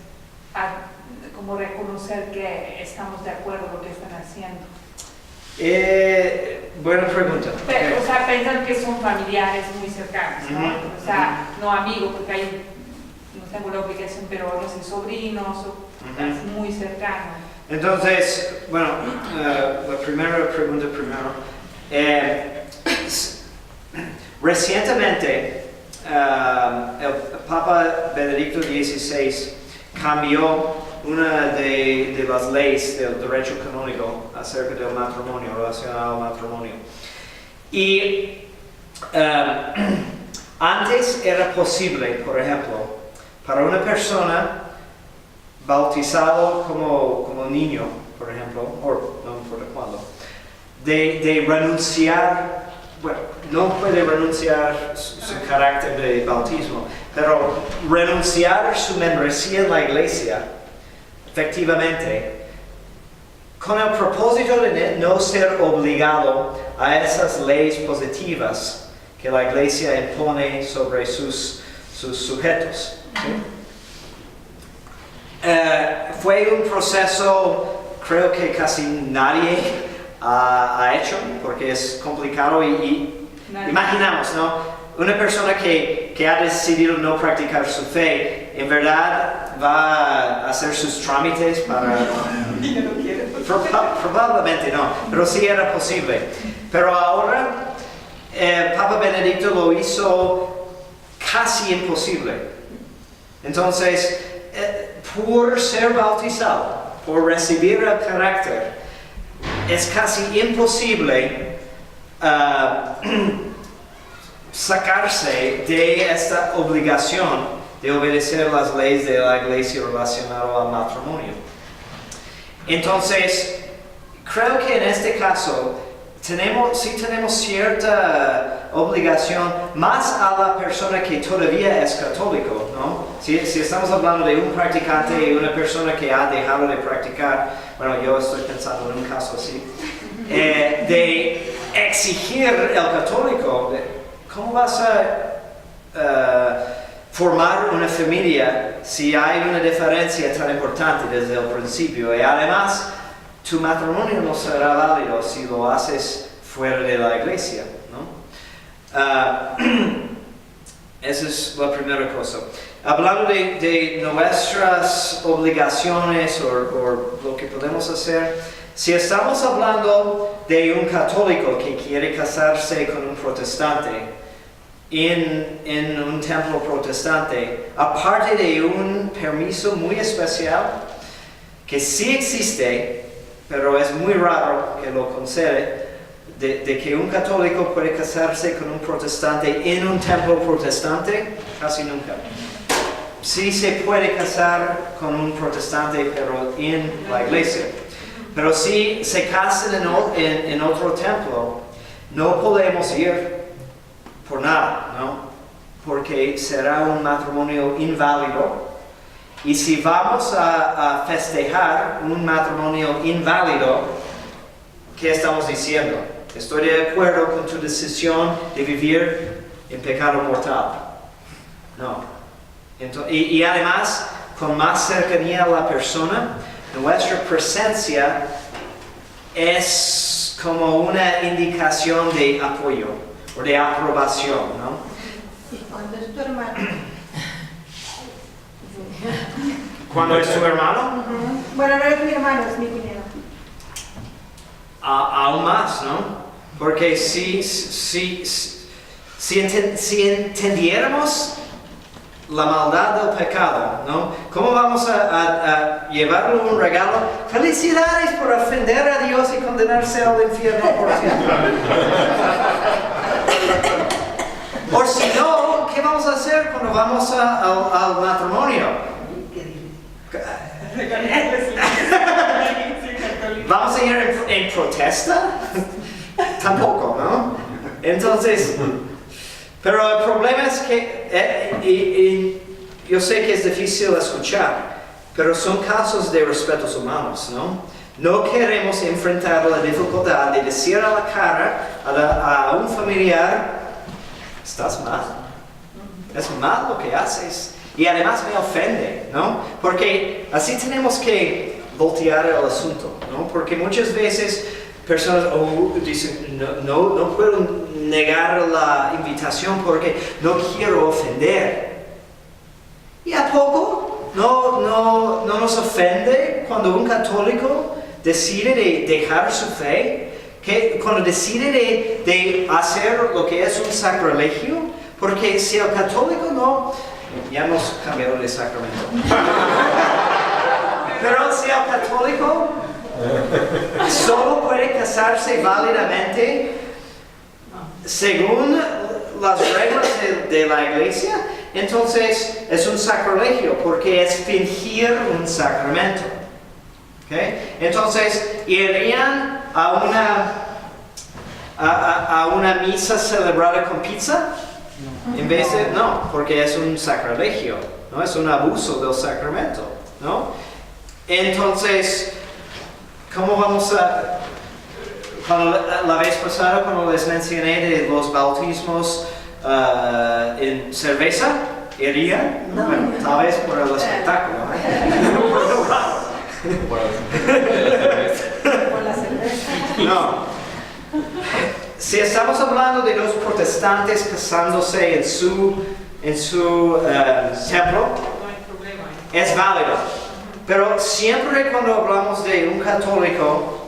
como reconocer que estamos de acuerdo con lo que están haciendo? Buena pregunta. Pero, o sea, piensan que son familiares muy cercanos, ¿no? O sea, no amigos, porque hay, no tengo la obligación, pero no sé, sobrinos, o es muy cercano. Entonces, bueno, la primera pregunta primero. Recientemente, el Papa Benedicto XVI cambió una de las leyes del derecho canónico acerca del matrimonio, relacionado al matrimonio. Y antes era posible, por ejemplo, para una persona bautizado como niño, por ejemplo, o no importa cuándo, de renunciar, bueno, no puede renunciar su carácter de bautismo, pero renunciar su membresía en la iglesia, efectivamente, con el propósito de no ser obligado a esas leyes positivas que la iglesia impone sobre sus sujetos. ¿Sí? Fue un proceso, creo que casi nadie ha hecho, porque es complicado y imaginamos, ¿no? Una persona que ha decidido no practicar su fe, en verdad va a hacer sus trámites para... Probablemente no, pero sí era posible. Pero ahora, Papa Benedicto lo hizo casi imposible. Entonces, por ser bautizado, por recibir el carácter, es casi imposible sacarse de esta obligación de obedecer las leyes de la iglesia relacionadas al matrimonio. Entonces, creo que en este caso sí tenemos cierta obligación más a la persona que todavía es católico, ¿no? Si estamos hablando de un practicante y una persona que ha dejado de practicar, bueno, yo estoy pensando en un caso así, de exigir al católico, ¿cómo vas a formar una familia si hay una diferencia tan importante desde el principio? Y además, tu matrimonio no será válido si lo haces fuera de la iglesia, ¿no? Esa es la primera cosa. Hablando de nuestras obligaciones o lo que podemos hacer, si estamos hablando de un católico que quiere casarse con un protestante en un templo protestante, aparte de un permiso muy especial que sí existe, pero es muy raro que lo concede, de que un católico puede casarse con un protestante en un templo protestante, casi nunca. Sí se puede casar con un protestante, pero en la iglesia. Pero si se casan en otro templo, no podemos ir por nada, ¿no? Porque será un matrimonio inválido. Y si vamos a festejar un matrimonio inválido, ¿qué estamos diciendo? Estoy de acuerdo con tu decisión de vivir en pecado mortal. No. Entonces, y además, con más cercanía a la persona, nuestra presencia es como una indicación de apoyo o de aprobación, ¿no? ¿Y cuando es tu hermano? ¿Cuándo es tu hermano? Bueno, no es mi hermano, es mi cuñado. Aún más, ¿no? Porque si entendiéramos la maldad del pecado, ¿no? ¿Cómo vamos a llevarle un regalo? Felicidades por ofender a Dios y condenarse al infierno por siempre. O si no, ¿qué vamos a hacer cuando vamos al matrimonio? ¿Vamos a ir en protesta? Tampoco, ¿no? Entonces, pero el problema es que, y yo sé que es difícil escuchar, pero son casos de respetos humanos, ¿no? No queremos enfrentar la dificultad de decir a la cara a un familiar, estás mal, es mal lo que haces. Y además me ofende, ¿no? Porque así tenemos que voltear el asunto, ¿no? Porque muchas veces personas dicen, no puedo negar la invitación porque no quiero ofender. ¿Y a poco no nos ofende cuando un católico decide de dejar su fe? Que cuando decide de hacer lo que es un sacrilegio? Porque si el católico no... Ya hemos cambiado de sacramento. Pero si el católico solo puede casarse válidamente según las reglas de la iglesia, entonces es un sacrilegio porque es fingir un sacramento. ¿Okay? Entonces irían a una misa celebrada con pizza en vez de no, porque es un sacrilegio, no es un abuso del sacramento, ¿no? Entonces, ¿cómo vamos a cuando la vez pasada cuando les mencioné de los bautismos en cerveza, irían? No. Bueno, tal vez por el espectáculo, Por la cerveza. No. Si estamos hablando de los protestantes casándose en su templo, No hay problema. es válido. Pero siempre cuando hablamos de un católico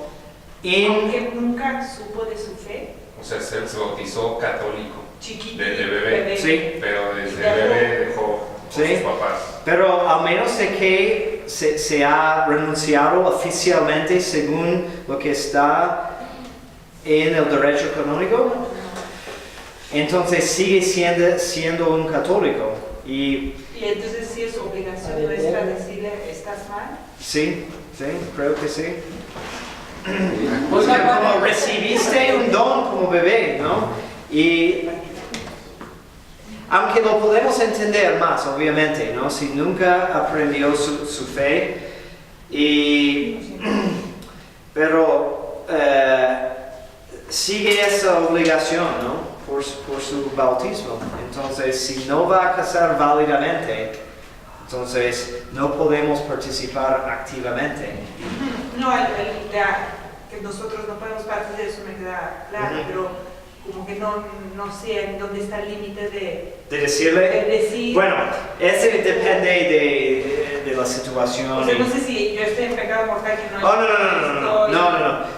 Aunque nunca supo de su fe. O sea, se bautizó católico. Chiquito. De bebé. Sí. Pero desde bebé dejó con Sí. sus papás. Pero a menos de que se ha renunciado oficialmente según lo que está en el derecho canónico, entonces sigue siendo un católico. Y entonces sí es obligación nuestra decirle, ¿estás mal? Sí, creo que sí. Porque como recibiste un don como bebé, ¿no? Y aunque lo podemos entender más, obviamente, ¿no? Si nunca aprendió su fe, pero sigue esa obligación, ¿no? Por su bautismo. Entonces, si no va a casar válidamente, entonces no podemos participar activamente. No, que nosotros no podemos partir de eso me queda claro, pero como que no sé en dónde está el límite de decirle. de decir. Bueno, ese depende de la situación. O sea, no sé si yo estoy en pecado mortal que no. Oh, no.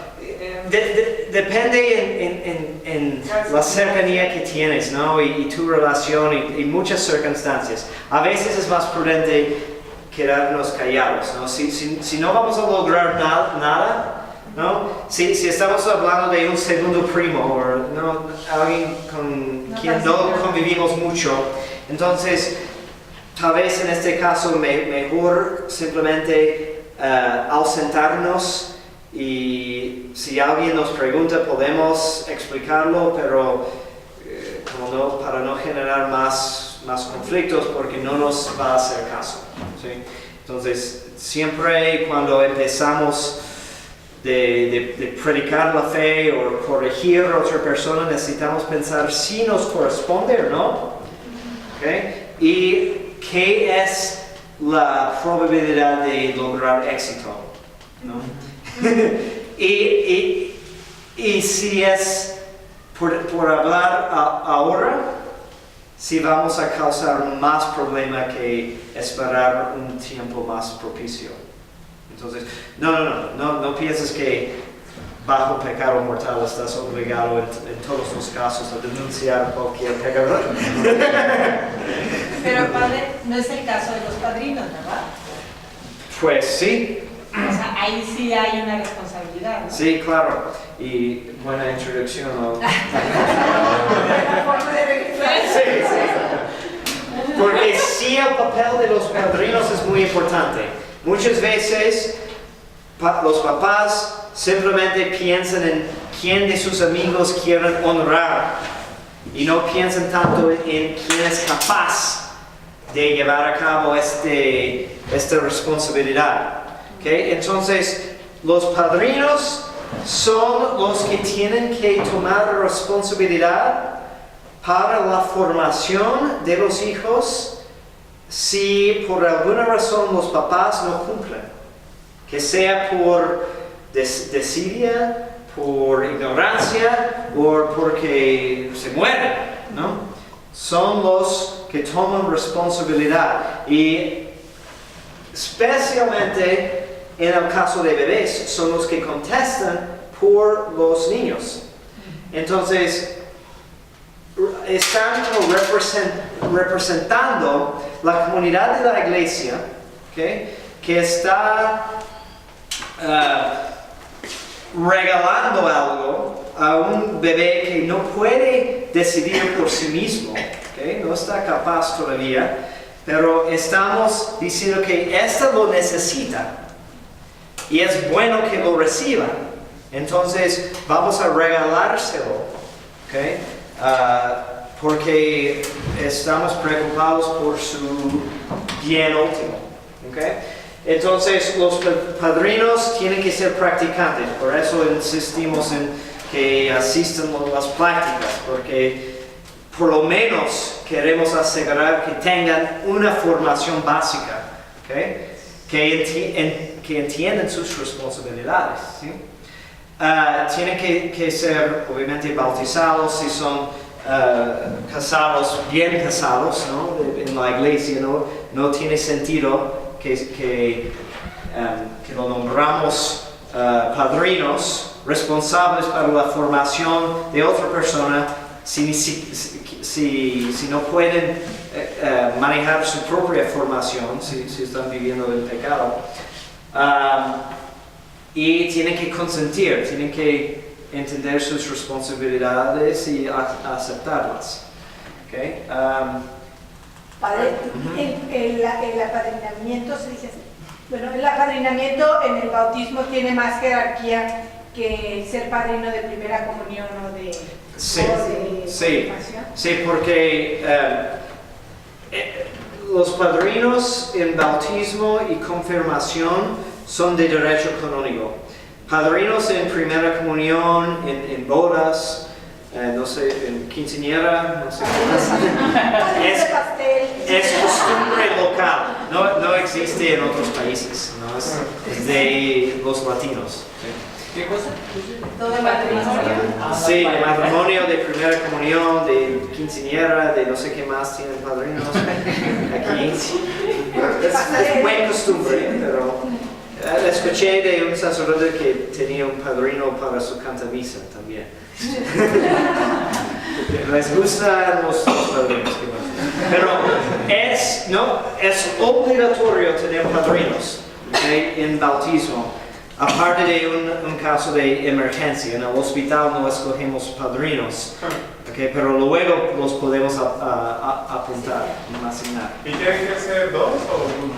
Depende en la cercanía que tienes, ¿no? Y tu relación y muchas circunstancias. A veces es más prudente quedarnos callados, ¿no? Si no vamos a lograr nada, ¿no? Si estamos hablando de un segundo primo o ¿no? alguien con quien no convivimos mucho, entonces tal vez en este caso mejor simplemente ausentarnos. Y si alguien nos pregunta podemos explicarlo, pero para no generar más conflictos porque no nos va a hacer caso, ¿sí? Entonces siempre cuando empezamos de predicar la fe o corregir a otra persona necesitamos pensar si nos corresponde o no, ¿okay? Y qué es la probabilidad de lograr éxito, ¿no? y si es por hablar ahora, si vamos a causar más problema que esperar un tiempo más propicio. Entonces, no pienses que bajo pecado mortal estás obligado en todos los casos a denunciar a cualquier pecador. Pero padre, no es el caso de los padrinos, ¿verdad? Pues sí. O sea, ahí sí hay una responsabilidad, ¿no? Sí, claro. Y buena introducción. ¿No? Sí. Porque sí, el papel de los padrinos es muy importante. Muchas veces los papás simplemente piensan en quién de sus amigos quieren honrar y no piensan tanto en quién es capaz de llevar a cabo esta responsabilidad. ¿Okay? Entonces, los padrinos son los que tienen que tomar responsabilidad para la formación de los hijos si por alguna razón los papás no cumplen, que sea por desidia, por ignorancia o porque se mueren, ¿no? Son los que toman responsabilidad y especialmente en el caso de bebés son los que contestan por los niños. Entonces están como representando la comunidad de la iglesia, ¿okay? que está regalando algo a un bebé que no puede decidir por sí mismo, ¿okay? No está capaz todavía, pero estamos diciendo que ésta lo necesita y es bueno que lo reciba. Entonces vamos a regalárselo, ¿okay? Porque estamos preocupados por su bien último, ¿okay? Entonces los padrinos tienen que ser practicantes, por eso insistimos en que asistan a las prácticas, porque por lo menos queremos asegurar que tengan una formación básica, ¿okay? que entiendan sus responsabilidades, ¿sí? Tienen que ser obviamente bautizados si son casados, bien casados, ¿no? En la iglesia, no tiene sentido que lo nombramos padrinos responsables para la formación de otra persona si no pueden manejar su propia formación, si están viviendo el pecado. Y tienen que consentir, tienen que entender sus responsabilidades y aceptarlas. ¿Okay? Padre, el apadrinamiento se dice así. Bueno, el apadrinamiento en el bautismo tiene más jerarquía que el ser padrino de primera comunión o de confirmación. Sí, porque los padrinos en bautismo y confirmación son de derecho canónico. Padrinos en primera comunión, en bodas, no sé, en quinceañera, no sé qué más. Es costumbre local, no existe en otros países, ¿no? Es de los latinos. ¿Qué cosa? Todo el matrimonio. Sí, de matrimonio, de primera comunión, de quinceañera, de no sé qué más tienen padrinos aquí. Es buena costumbre, pero escuché de un sacerdote que tenía un padrino para su cantamisa también. Les gustan los padrinos, pero es obligatorio tener padrinos, ¿okay? En bautismo. Aparte de un caso de emergencia, en el hospital no escogemos padrinos, ¿okay? Pero luego los podemos apuntar, asignar. ¿Y tienen que ser dos o uno?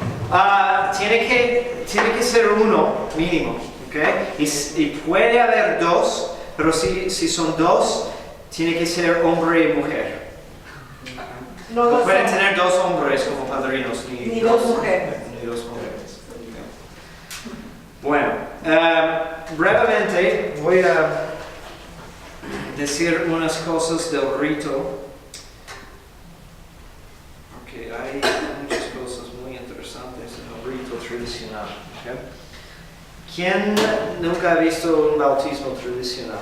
Tiene que ser uno mínimo, ¿okay? Y puede haber dos, pero si son dos, tiene que ser hombre y mujer. No pueden tener dos hombres como padrinos, ni dos mujeres. Ni dos mujeres. Bueno, brevemente voy a decir unas cosas del rito. Porque hay muchas cosas muy interesantes en el rito tradicional. ¿Okay? ¿Quién nunca ha visto un bautismo tradicional?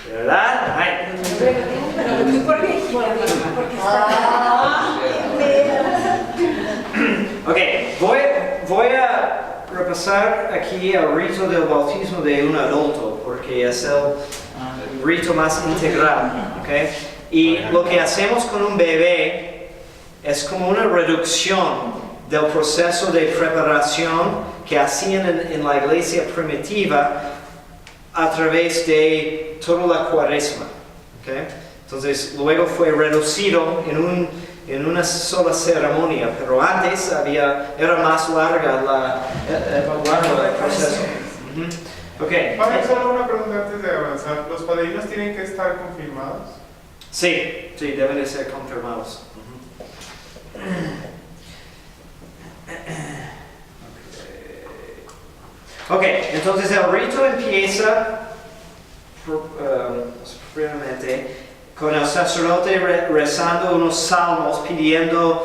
¿Verdad? Ay. Pero tú por qué? Porque Ok, voy a repasar aquí el rito del bautismo de un adulto, porque es el rito más integral. ¿Okay? Y lo que hacemos con un bebé es como una reducción del proceso de preparación que hacían en la iglesia primitiva a través de toda la cuaresma. ¿Okay? Entonces luego fue reducido en una sola ceremonia, pero antes era más larga el proceso. Okay. Padre, solo una pregunta antes de avanzar. ¿Los padrinos tienen que estar confirmados? Sí, deben de ser confirmados. Ok, entonces el rito empieza primeramente con el sacerdote rezando unos salmos pidiendo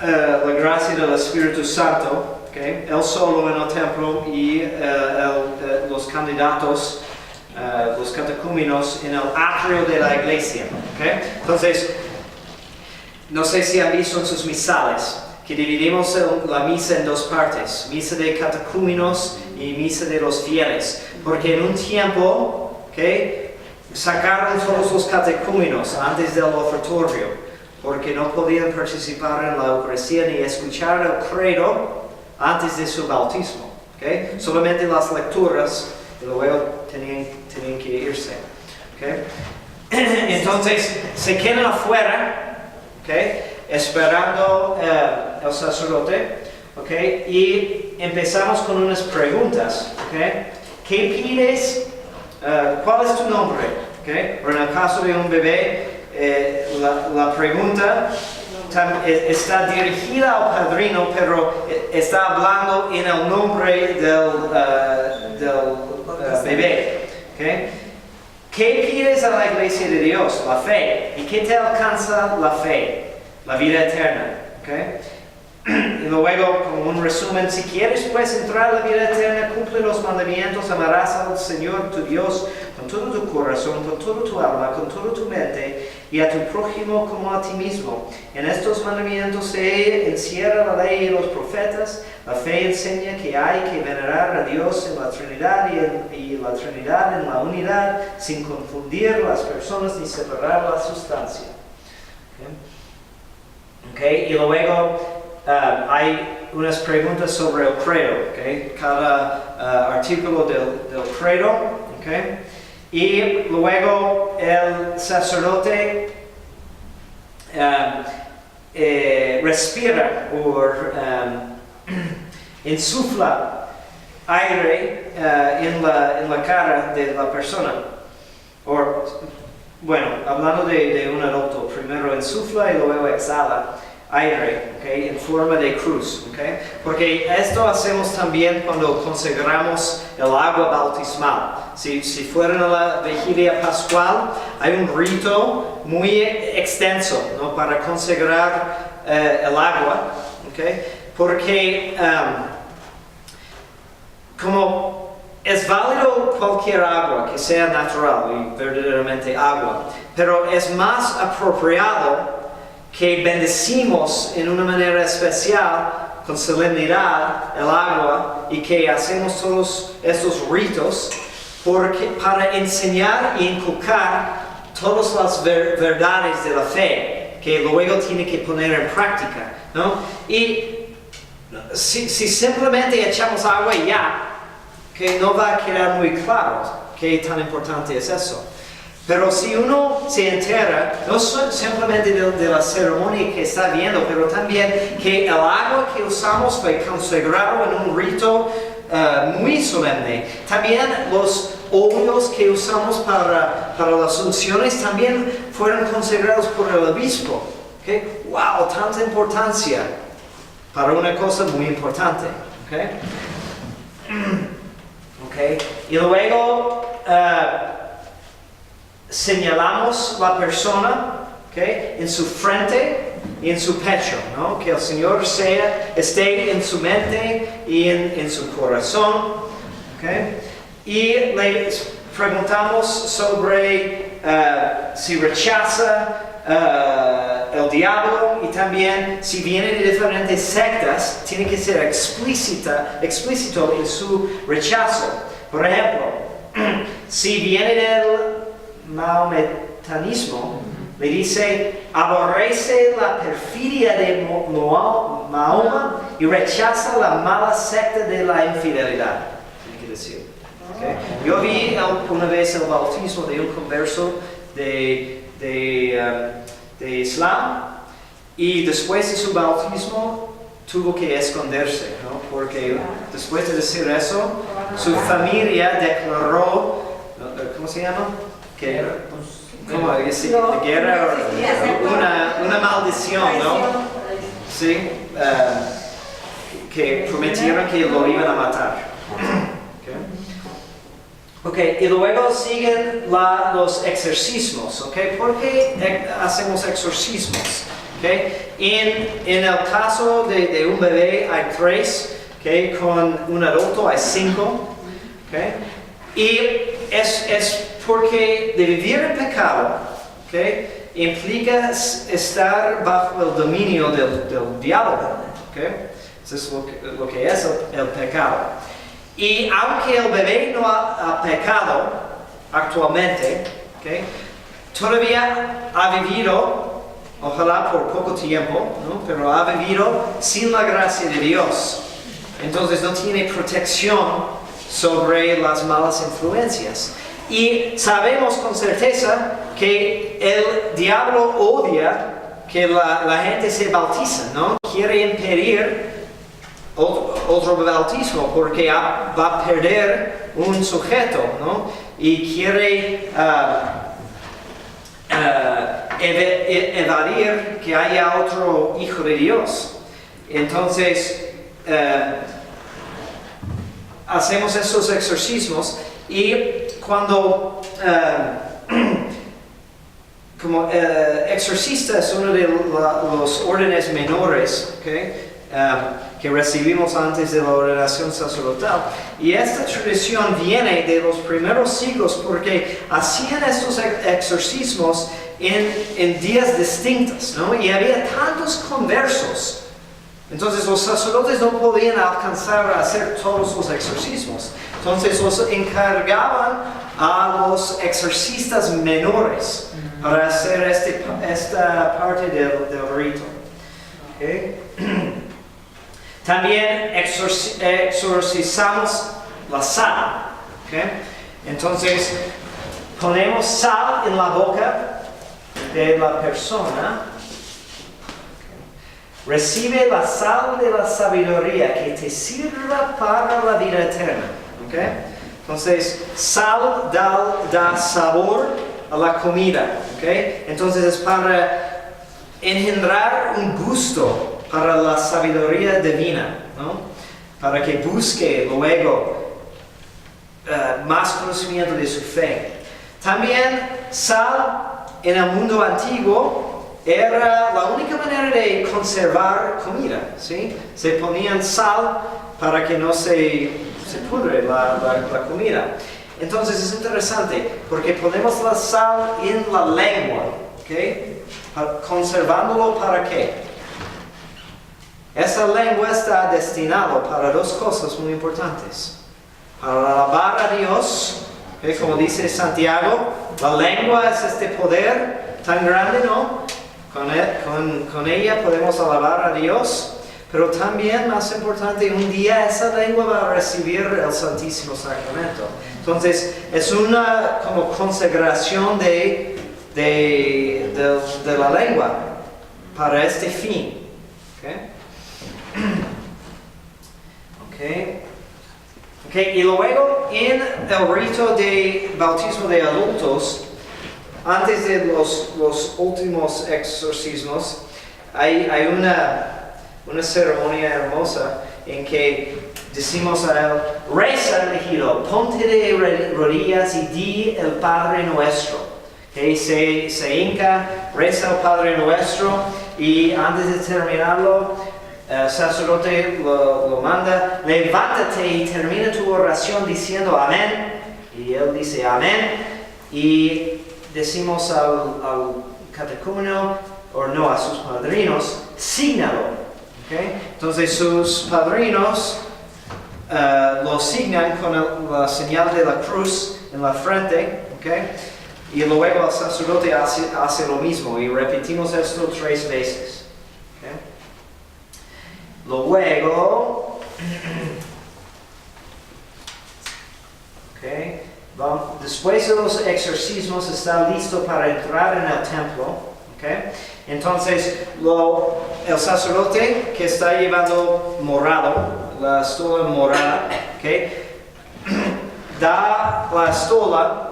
la gracia del Espíritu Santo, ¿okay? Él solo en el templo y los candidatos, los catecúmenos en el atrio de la iglesia. ¿Okay? Entonces, no sé si han visto en sus misales que dividimos la misa en dos partes, misa de catecúmenos y misa de los fieles, porque en un tiempo, ¿okay? Sacaron todos los catecúmenos antes del ofertorio, porque no podían participar en la Eucaristía ni escuchar el credo antes de su bautismo. ¿Okay? Solamente las lecturas y luego tenían que irse. ¿Okay? Entonces se quedan afuera, ¿okay? Esperando el sacerdote, ¿okay? Y empezamos con unas preguntas. ¿Okay? ¿Qué pides? ¿Cuál es tu nombre? ¿Okay? O en el caso de un bebé, la pregunta está dirigida al padrino, pero está hablando en el nombre del bebé. ¿Okay? ¿Qué pides a la iglesia de Dios? La fe. ¿Y qué te alcanza la fe? La vida eterna. ¿Okay? Y luego, como un resumen, si quieres pues entrar a la vida eterna, cumple los mandamientos, amarás al Señor tu Dios con todo tu corazón, con toda tu alma, con toda tu mente, y a tu prójimo como a ti mismo. En estos mandamientos se encierra la ley y los profetas. La fe enseña que hay que venerar a Dios en la Trinidad y la Trinidad en la unidad, sin confundir las personas ni separar la sustancia. ¿Okay? Y luego hay unas preguntas sobre el credo. ¿Okay? Cada artículo del credo. ¿Okay? Y luego el sacerdote respira o insufla aire en la cara de la persona. Bueno, hablando de un adulto, primero insufla y luego exhala aire, ¿okay? En forma de cruz, ¿okay? Porque esto hacemos también cuando consagramos el agua bautismal. Si fueran a la vigilia pascual, hay un rito muy extenso, ¿no? Para consagrar el agua, ¿okay? Porque como es válido cualquier agua que sea natural y verdaderamente agua, pero es más apropiado que bendecimos en una manera especial, con solemnidad, el agua, y que hacemos todos estos ritos para enseñar y inculcar todas las verdades de la fe, que luego tiene que poner en práctica, ¿no? Y si simplemente echamos agua y ya, que no va a quedar muy claro qué tan importante es eso. Pero si uno se entera, no simplemente de la ceremonia que está viendo, pero también que el agua que usamos fue consagrado en un rito muy solemne. También los óleos que usamos para las unciones también fueron consagrados por el obispo. ¿Okay? ¡Wow! Tanta importancia para una cosa muy importante. ¿Okay? Okay. Y luego señalamos la persona, ¿okay? En su frente y en su pecho, ¿no? Que el Señor esté en su mente y en su corazón, ¿okay? Y le preguntamos sobre si rechaza el diablo, y también si viene de diferentes sectas, tiene que ser explícito en su rechazo. Por ejemplo, si viene del maometanismo, le dice: aborrece la perfidia de Mahoma y rechaza la mala secta de la infidelidad. Tiene que decir. ¿Okay? Yo vi una vez el bautismo de un converso de Islam, y después de su bautismo tuvo que esconderse, ¿no? Porque después de decir eso, su familia declaró, ¿cómo se llama? Que, ¿cómo decir? Guerra, una maldición, ¿no? Sí, que prometieron que lo iban a matar. Okay, y luego siguen los exorcismos. Okay? ¿Por qué hacemos exorcismos? Okay? En el caso de un bebé hay 3, okay? Con un adulto hay 5. Okay? Y es porque de vivir en pecado, okay, implica estar bajo el dominio del diablo. Okay? Eso es lo que es el pecado. Y aunque el bebé no ha pecado actualmente, ¿okay? Todavía ha vivido ojalá por poco tiempo, ¿no? Pero ha vivido sin la gracia de Dios. Entonces no tiene protección sobre las malas influencias. Y sabemos con certeza que el diablo odia que la gente se bautiza, ¿no? Quiere impedir otro bautismo porque va a perder un sujeto, ¿no? Y quiere evadir que haya otro hijo de Dios. Entonces, hacemos estos exorcismos y cuando como exorcista es uno de los órdenes menores, ¿okay? Que recibimos antes de la ordenación sacerdotal, y esta tradición viene de los primeros siglos porque hacían estos exorcismos en días distintos, ¿no? Y había tantos conversos. Entonces los sacerdotes no podían alcanzar a hacer todos los exorcismos. Entonces los encargaban a los exorcistas menores para hacer esta parte del rito. ¿Okay? También exorcizamos la sal. ¿Okay? Entonces ponemos sal en la boca de la persona. Recibe la sal de la sabiduría que te sirva para la vida eterna. ¿Okay? Entonces, sal da sabor a la comida. ¿Okay? Entonces es para engendrar un gusto para la sabiduría divina, ¿no? Para que busque luego más conocimiento de su fe. También sal en el mundo antiguo era la única manera de conservar comida, ¿sí? Se ponían sal para que no se pudre la comida. Entonces es interesante porque ponemos la sal en la lengua, ¿okay? Conservándolo ¿para qué? Esa lengua está destinada para dos cosas muy importantes. Para alabar a Dios, ¿okay? Como dice Santiago, la lengua es este poder tan grande, ¿no? Con ella podemos alabar a Dios, pero también, más importante, un día esa lengua va a recibir el Santísimo Sacramento. Entonces, es una como consagración de la lengua para este fin. Okay, y luego, en el rito de bautismo de adultos, antes de los últimos exorcismos, hay una ceremonia hermosa en que decimos a él, reza elegido, ponte de rodillas y di el Padre Nuestro. Okay, se hinca, reza el Padre Nuestro y antes de terminarlo, el sacerdote lo manda, levántate y termina tu oración diciendo amén. Y él dice amén. Y decimos al catecúmeno, o no, a sus padrinos, sígnalo. ¿Okay? Entonces sus padrinos lo signan con la señal de la cruz en la frente. ¿Okay? Y luego el sacerdote hace lo mismo y repetimos esto 3 veces. ¿Okay? Luego, okay, después de los exorcismos está listo para entrar en el templo. Okay. Entonces, el sacerdote que está llevando morado, la estola morada, okay, da la estola,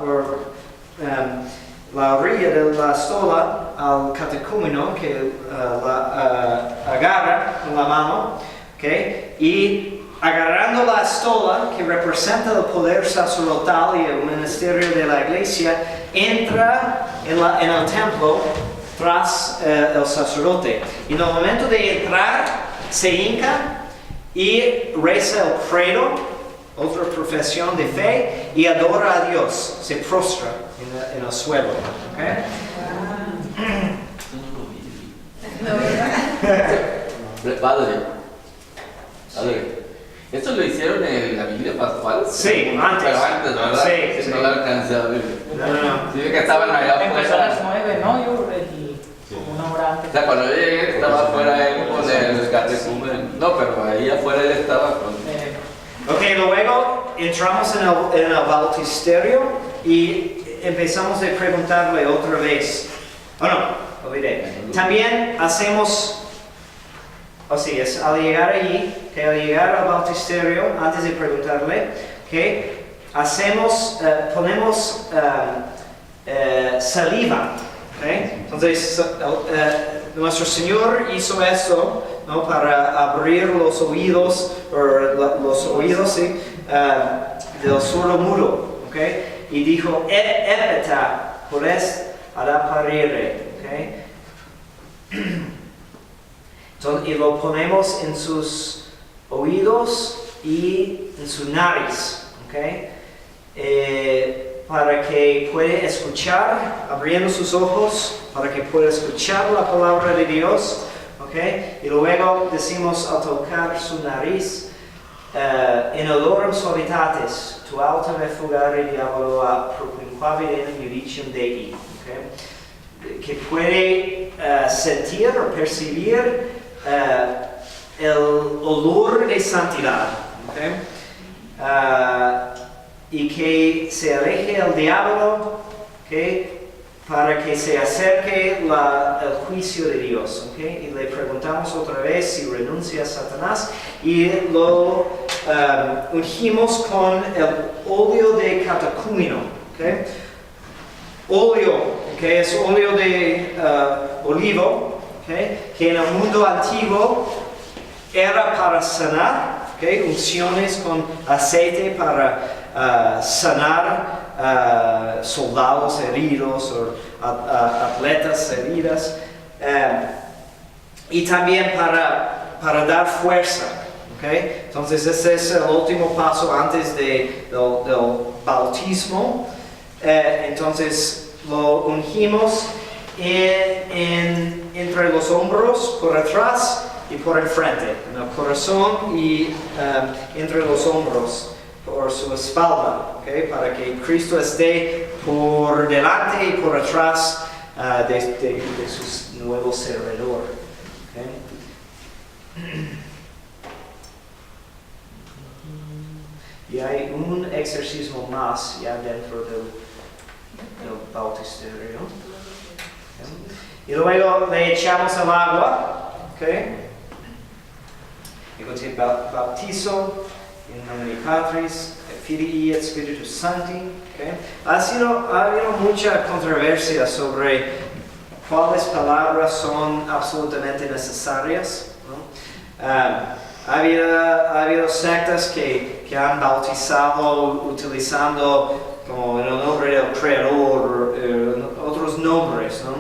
la orilla de la estola al catecúmeno que la agarra con la mano, okay, y agarrando la estola que representa el poder sacerdotal y el ministerio de la iglesia, entra en el templo tras el sacerdote. Y en el momento de entrar, se hinca y reza el credo, otra profesión de fe, y adora a Dios, se prostra en el suelo. ¿Okay? Padre, ¿esto lo hicieron en la vigilia pascual? Sí, antes. Pero antes, ¿verdad? Sí. No lo alcancé a ver. No. Sí, que estaban allá. Empezó a las 9, ¿no? Una hora antes. sea, cuando yo llegué estaba afuera él con el catecumen. No, pero ahí afuera él estaba con... Ok, luego entramos en el bautisterio y empezamos a preguntarle otra vez. Oh no, olvidé. También hacemos, es al llegar allí, que al llegar al bautisterio, antes de preguntarle, que hacemos, ponemos saliva. Okay? Entonces, nuestro Señor hizo eso, ¿no? Para abrir los oídos, ¿sí? Del sordo mudo, ¿okay? Y dijo, Epeta, podés parire, ¿okay? Entonces, y lo ponemos en sus oídos y en su nariz, ¿okay? Para que pueda escuchar, abriendo sus ojos, para que pueda escuchar la palabra de Dios, ¿okay? Y luego decimos al tocar su nariz, in odorem suavitatis, tu autem effugare diavolo a propinquavidem judicium Dei, ¿okay? Que puede sentir o percibir el olor de santidad, ¿okay? Y que se aleje el diablo, ¿okay? Para que se acerque el juicio de Dios, ¿okay? Y le preguntamos otra vez si renuncia a Satanás y lo ungimos con el óleo de catecúmeno, ¿okay? Óleo, que es óleo de olivo, ¿okay? Que en el mundo antiguo era para sanar, ¿okay? Unciones con aceite para sanar soldados heridos o atletas heridas, y también para dar fuerza, ¿okay? Entonces ese es el último paso antes del bautismo. Entonces lo ungimos entre los hombros, por atrás y por enfrente, en el corazón y entre los hombros, por su espalda, ¿okay? Para que Cristo esté por delante y por atrás de su nuevo servidor, ¿okay? Y hay un ejercicio más ya dentro del bautisterio, ¿okay? Y luego le echamos el agua, ¿okay? Y dice bautizo in nomine Patris, et Filii et Spiritus Sancti, ¿okay? Ha habido mucha controversia sobre cuáles palabras son absolutamente necesarias, ¿no? Ha habido sectas que han bautizado utilizando como el nombre del creador, otros nombres, ¿no?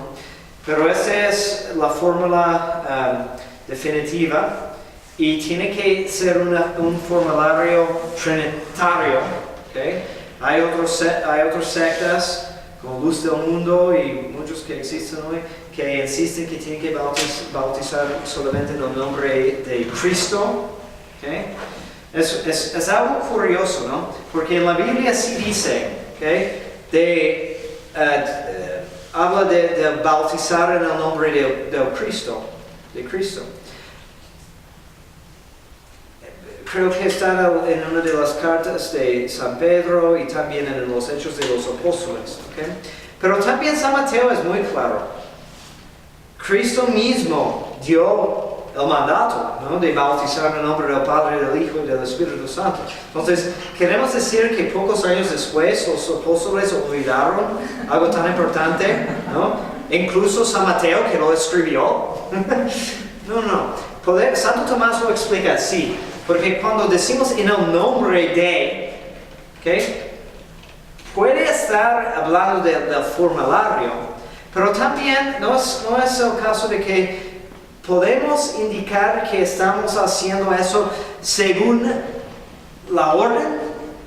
Pero esa es la fórmula definitiva y tiene que ser un formulario trinitario, ¿okay? Hay otras sectas como Luz del Mundo y muchos que existen hoy que insisten que tienen que bautizar solamente en el nombre de Cristo, ¿okay? Es algo curioso, ¿no? Porque en la Biblia sí dice, ¿okay? Habla de bautizar en el nombre de Cristo, Creo que está en una de las cartas de San Pedro y también en los Hechos de los Apóstoles, ¿okay? Pero también San Mateo es muy claro. Cristo mismo dio el mandato, ¿no? De bautizar en el nombre del Padre, del Hijo y del Espíritu Santo. Entonces, queremos decir que pocos años después los apóstoles olvidaron algo tan importante, ¿no? Incluso San Mateo, que lo escribió. No. Santo Tomás lo explica así, porque cuando decimos en el nombre de, ¿okay? Puede estar hablando del formulario, pero también no es el caso de que podemos indicar que estamos haciendo eso según la orden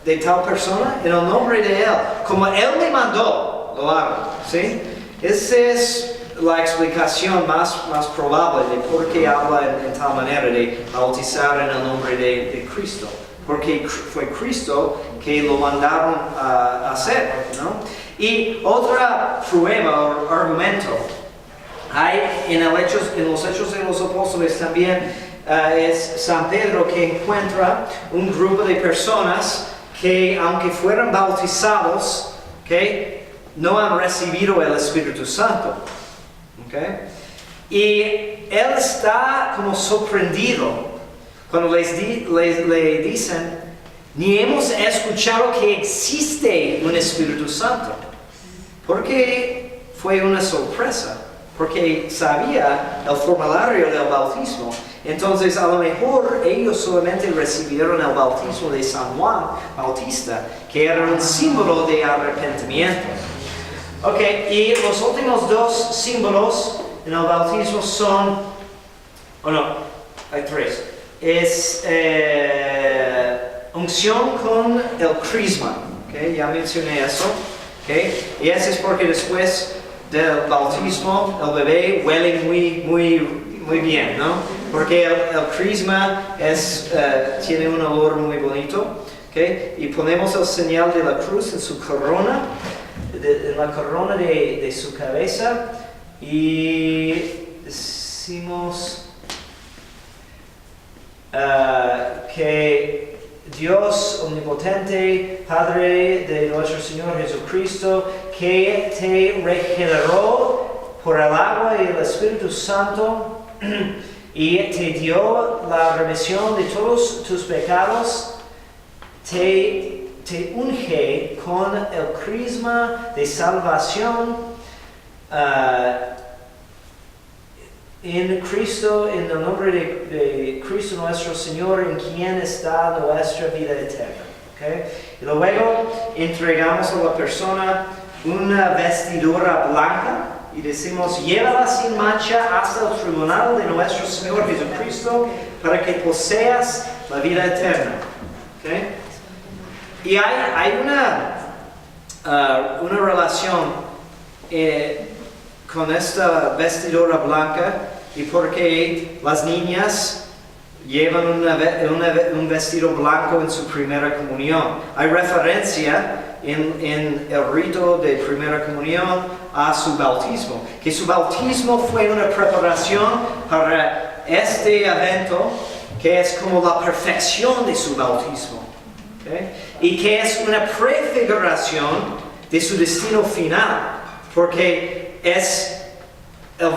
de tal persona, en el nombre de Él. Como Él me mandó, lo hago, ¿sí? Esa es la explicación más probable de por qué habla en tal manera de bautizar en el nombre de Cristo. Porque fue Cristo que lo mandaron a hacer, ¿no? Y otra prueba o argumento Hay en los Hechos de los Apóstoles también es San Pedro que encuentra un grupo de personas que aunque fueran bautizados, ¿okay?, no han recibido el Espíritu Santo. ¿Okay? Y él está como sorprendido cuando le dicen, ni hemos escuchado que existe un Espíritu Santo. Porque fue una sorpresa, porque sabía el formulario del bautismo. Entonces a lo mejor ellos solamente recibieron el bautismo de San Juan Bautista, que era un símbolo de arrepentimiento. Ok, y los últimos dos símbolos en el bautismo son, hay tres. Es unción con el crisma, okay, ya mencioné eso. Okay, y eso es porque después del bautismo el bebé huele muy bien, ¿no? Porque el crisma tiene un olor muy bonito. Okay, y ponemos el señal de la cruz en su corona. En la corona de su cabeza, y decimos que Dios omnipotente, Padre de nuestro Señor Jesucristo, que te regeneró por el agua y el Espíritu Santo y te dio la remisión de todos tus pecados, te unge con el crisma de salvación en Cristo, en el nombre de Cristo nuestro Señor, en quien está nuestra vida eterna. ¿Okay? Y luego entregamos a la persona una vestidura blanca y decimos, llévala sin mancha hasta el tribunal de nuestro Señor Jesucristo para que poseas la vida eterna. ¿Okay? Y hay una relación con esta vestidura blanca, y porque las niñas llevan un vestido blanco en su primera comunión. Hay referencia en el rito de primera comunión a su bautismo, que su bautismo fue una preparación para este evento que es como la perfección de su bautismo. ¿Okay? Y que es una prefiguración de su destino final, porque es el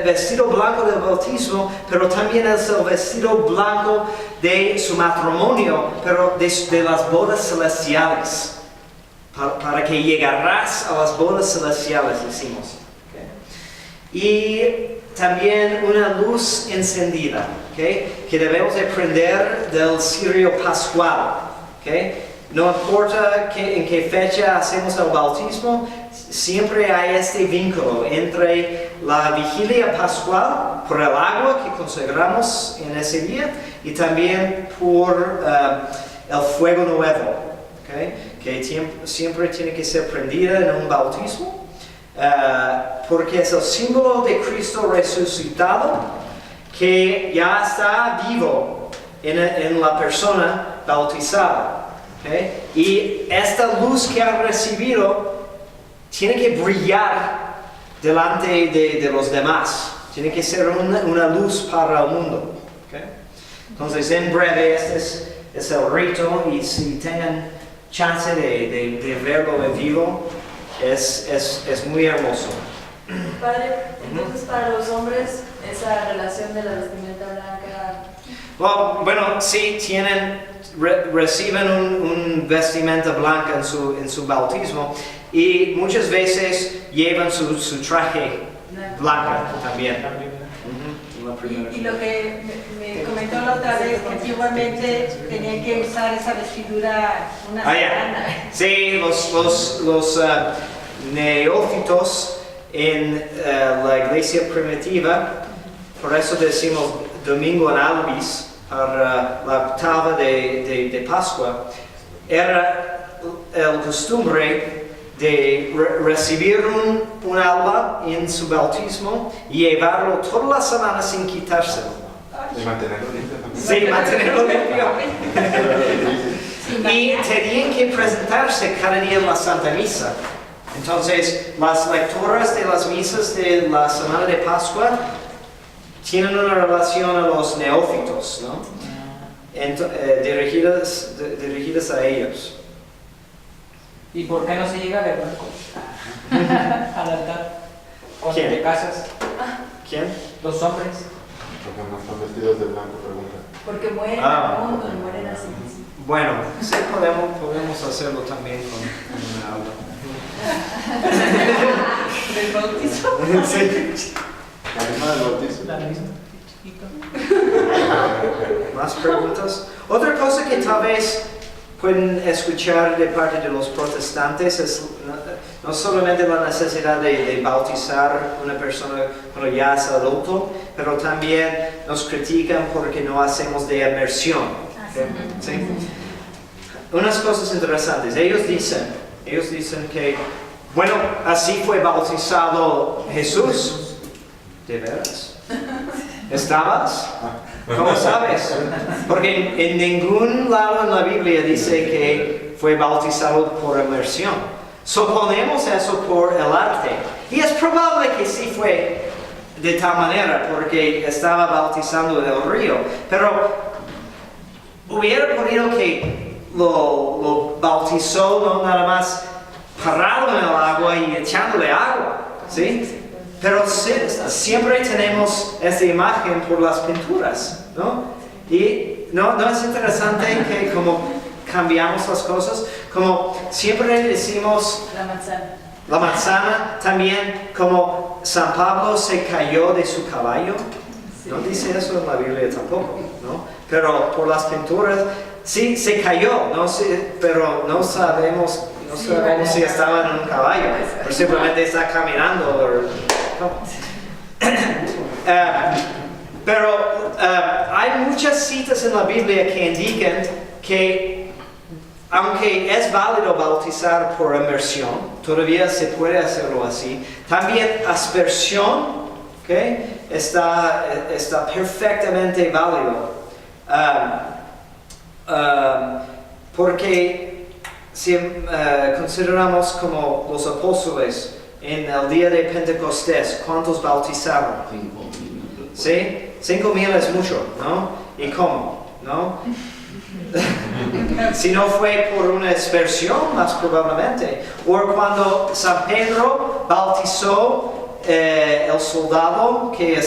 vestido blanco del bautismo, pero también es el vestido blanco de su matrimonio, pero de las bodas celestiales, para que llegarás a las bodas celestiales, decimos. ¿Okay? Y también una luz encendida, ¿okay?, que debemos de prender del cirio pascual. ¿Okay? No importa en qué fecha hacemos el bautismo, siempre hay este vínculo entre la vigilia pascual, por el agua que consagramos en ese día, y también por el fuego nuevo, ¿okay?, que siempre tiene que ser prendida en un bautismo, porque es el símbolo de Cristo resucitado, que ya está vivo en la persona bautizada. ¿Okay? Y esta luz que ha recibido tiene que brillar delante de los demás, tiene que ser una luz para el mundo. ¿Okay? Entonces, en breve, este es el rito, y si tienen chance de verlo en vivo, es muy hermoso. Padre, entonces para los hombres esa relación de la vestimenta blanca... Bueno, sí, reciben un vestimenta blanca en su bautismo, y muchas veces llevan su traje blanco también. Y lo que me comentó la otra vez, que antiguamente tenían que usar esa vestidura una semana. Sí, los neófitos en la iglesia primitiva, por eso decimos domingo en Albis, para la octava de Pascua, era el costumbre de recibir un alba en su bautismo y llevarlo toda la semana sin quitárselo. Y mantenerlo limpio también. Sí, mantenerlo limpio. Y tenían que presentarse cada día en la Santa Misa. Entonces, las lecturas de las misas de la semana de Pascua tienen una relación a los neófitos, ¿no? Dirigidas a ellos. ¿Y por qué no se llega de blanco al altar? Cuando ¿Quién? te casas, ¿Quién? los hombres. Porque no están vestidos de blanco, pregunta. Porque mueren Ah. al mundo, mueren así. Bueno, sí podemos hacerlo también con una agua. Del bautizo. Sí. La misma del bautizo. La misma. ¿Más preguntas? Otra cosa que tal vez pueden escuchar de parte de los protestantes es no solamente la necesidad de bautizar a una persona cuando ya es adulto, pero también nos critican porque no hacemos de inmersión. ¿Sí? Unas cosas interesantes. Ellos dicen que, bueno, así fue bautizado Jesús. ¿De veras? ¿Estabas? ¿Cómo sabes? Porque en ningún lado en la Biblia dice que fue bautizado por inmersión. Suponemos eso por el arte. Y es probable que sí fue de tal manera, porque estaba bautizando del río. Pero hubiera podido que lo bautizó no nada más parado en el agua y echándole agua. ¿Sí? Pero siempre tenemos esta imagen por las pinturas, ¿no? Y no es interesante que como cambiamos las cosas, como siempre decimos la manzana, también como San Pablo se cayó de su caballo, no dice eso en la Biblia tampoco, ¿no? Pero por las pinturas, sí, se cayó, ¿no? Pero no sabemos si estaba en un caballo, o simplemente está caminando. Pero hay muchas citas en la Biblia que indican que aunque es válido bautizar por inmersión, todavía se puede hacerlo así. También aspersión, ¿okay? está perfectamente válido. Porque si consideramos como los apóstoles en el día de Pentecostés, ¿cuántos bautizaron? 5,000. ¿Sí? 5,000 es mucho, ¿no? ¿Y cómo? ¿No? Si no fue por una aspersión, más probablemente. O cuando San Pedro bautizó el soldado que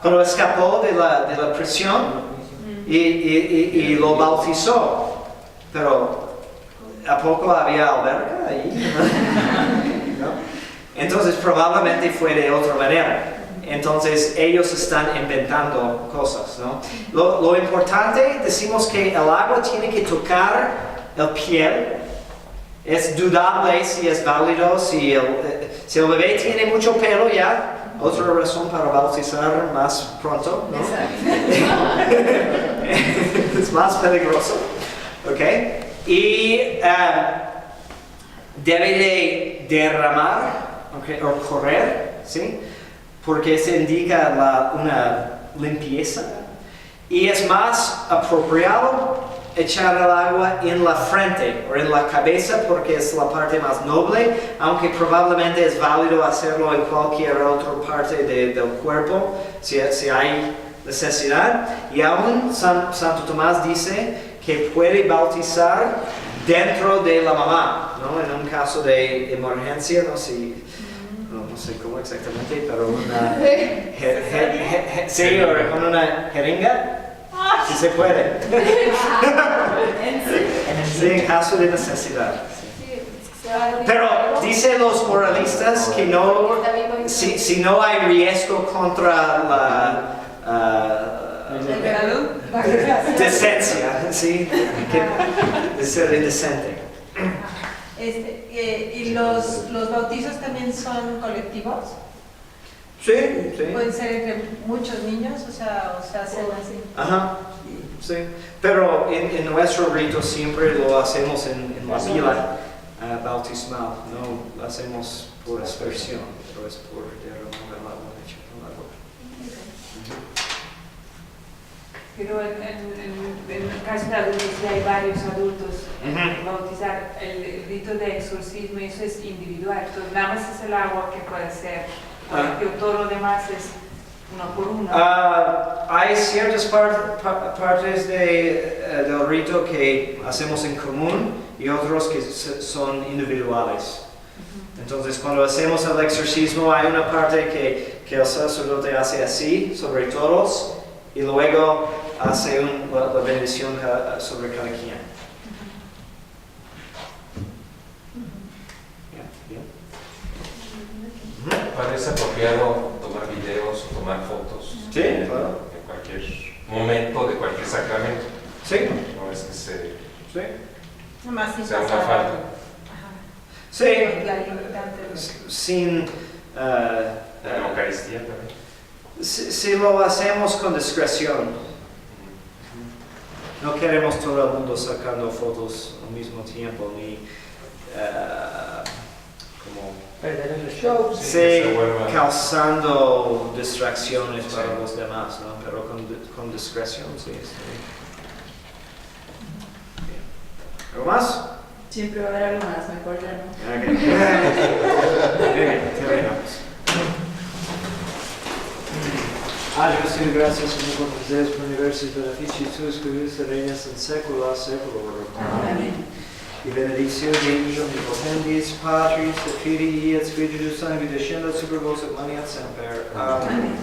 cuando escapó de la prisión y lo bautizó. Pero, ¿a poco había alberca ahí? ¿No? Entonces probablemente fue de otra manera. Entonces ellos están inventando cosas, ¿no? Lo importante, decimos que el agua tiene que tocar el piel. Es dudable si es válido, si el bebé tiene mucho pelo ya, otra razón para bautizar más pronto, ¿no? Es más peligroso, ¿ok? Y debe de derramar, okay, o correr, ¿sí? Porque se indica una limpieza. Y es más apropiado echar el agua en la frente o en la cabeza porque es la parte más noble, aunque probablemente es válido hacerlo en cualquier otra parte del cuerpo si hay necesidad. Y aún Santo Tomás dice que puede bautizar dentro de la mamá, ¿no? En un caso de emergencia, no sé cómo exactamente, pero una sí, o con una jeringa, si se puede. Sí, en caso de necesidad. Pero dicen los moralistas que no, si no hay riesgo contra la decencia, ¿sí? De ser indecente. ¿Y los bautizos también son colectivos? Sí. ¿Pueden ser entre muchos niños? O sea hacen así. Ajá, sí. Pero en nuestro rito siempre lo hacemos en la pila bautismal, no lo hacemos por aspersión, pero es por derramar el agua Pero en en el caso de adultos, si hay varios adultos, bautizar el rito de exorcismo, eso es individual, entonces nada más es el agua que puede ser, porque todo lo demás es uno por uno. Hay ciertas partes del rito que hacemos en común y otros que son individuales. Entonces, cuando hacemos el exorcismo, hay una parte que el sacerdote hace así sobre todos y luego hace la bendición sobre cada quien. Parece apropiado tomar videos o tomar fotos Sí, claro. en cualquier momento de cualquier sacramento. Sí. No es que Nomás sin sea una pasar falta. algo. Sí, La limitante. sin... La Eucaristía también. si lo hacemos con discreción, no queremos todo el mundo sacando fotos al mismo tiempo, ni como Perder el show. Sí, que se vuelva- causando distracciones para Sí. los demás, ¿no? Pero con discreción, sí. Está bien. ¿Algo más? Siempre va a haber algo más, mejor ya no. Ok. Bien, terminamos. Dios, gracias, Señor, por ustedes, por universos, beneficios, tus que reinas en século a século. Amén. Y benedicción de Dio, omnipotens, Patris, et Filii, et Spiritus Sancti, descendat super vos et maneat semper. Amen.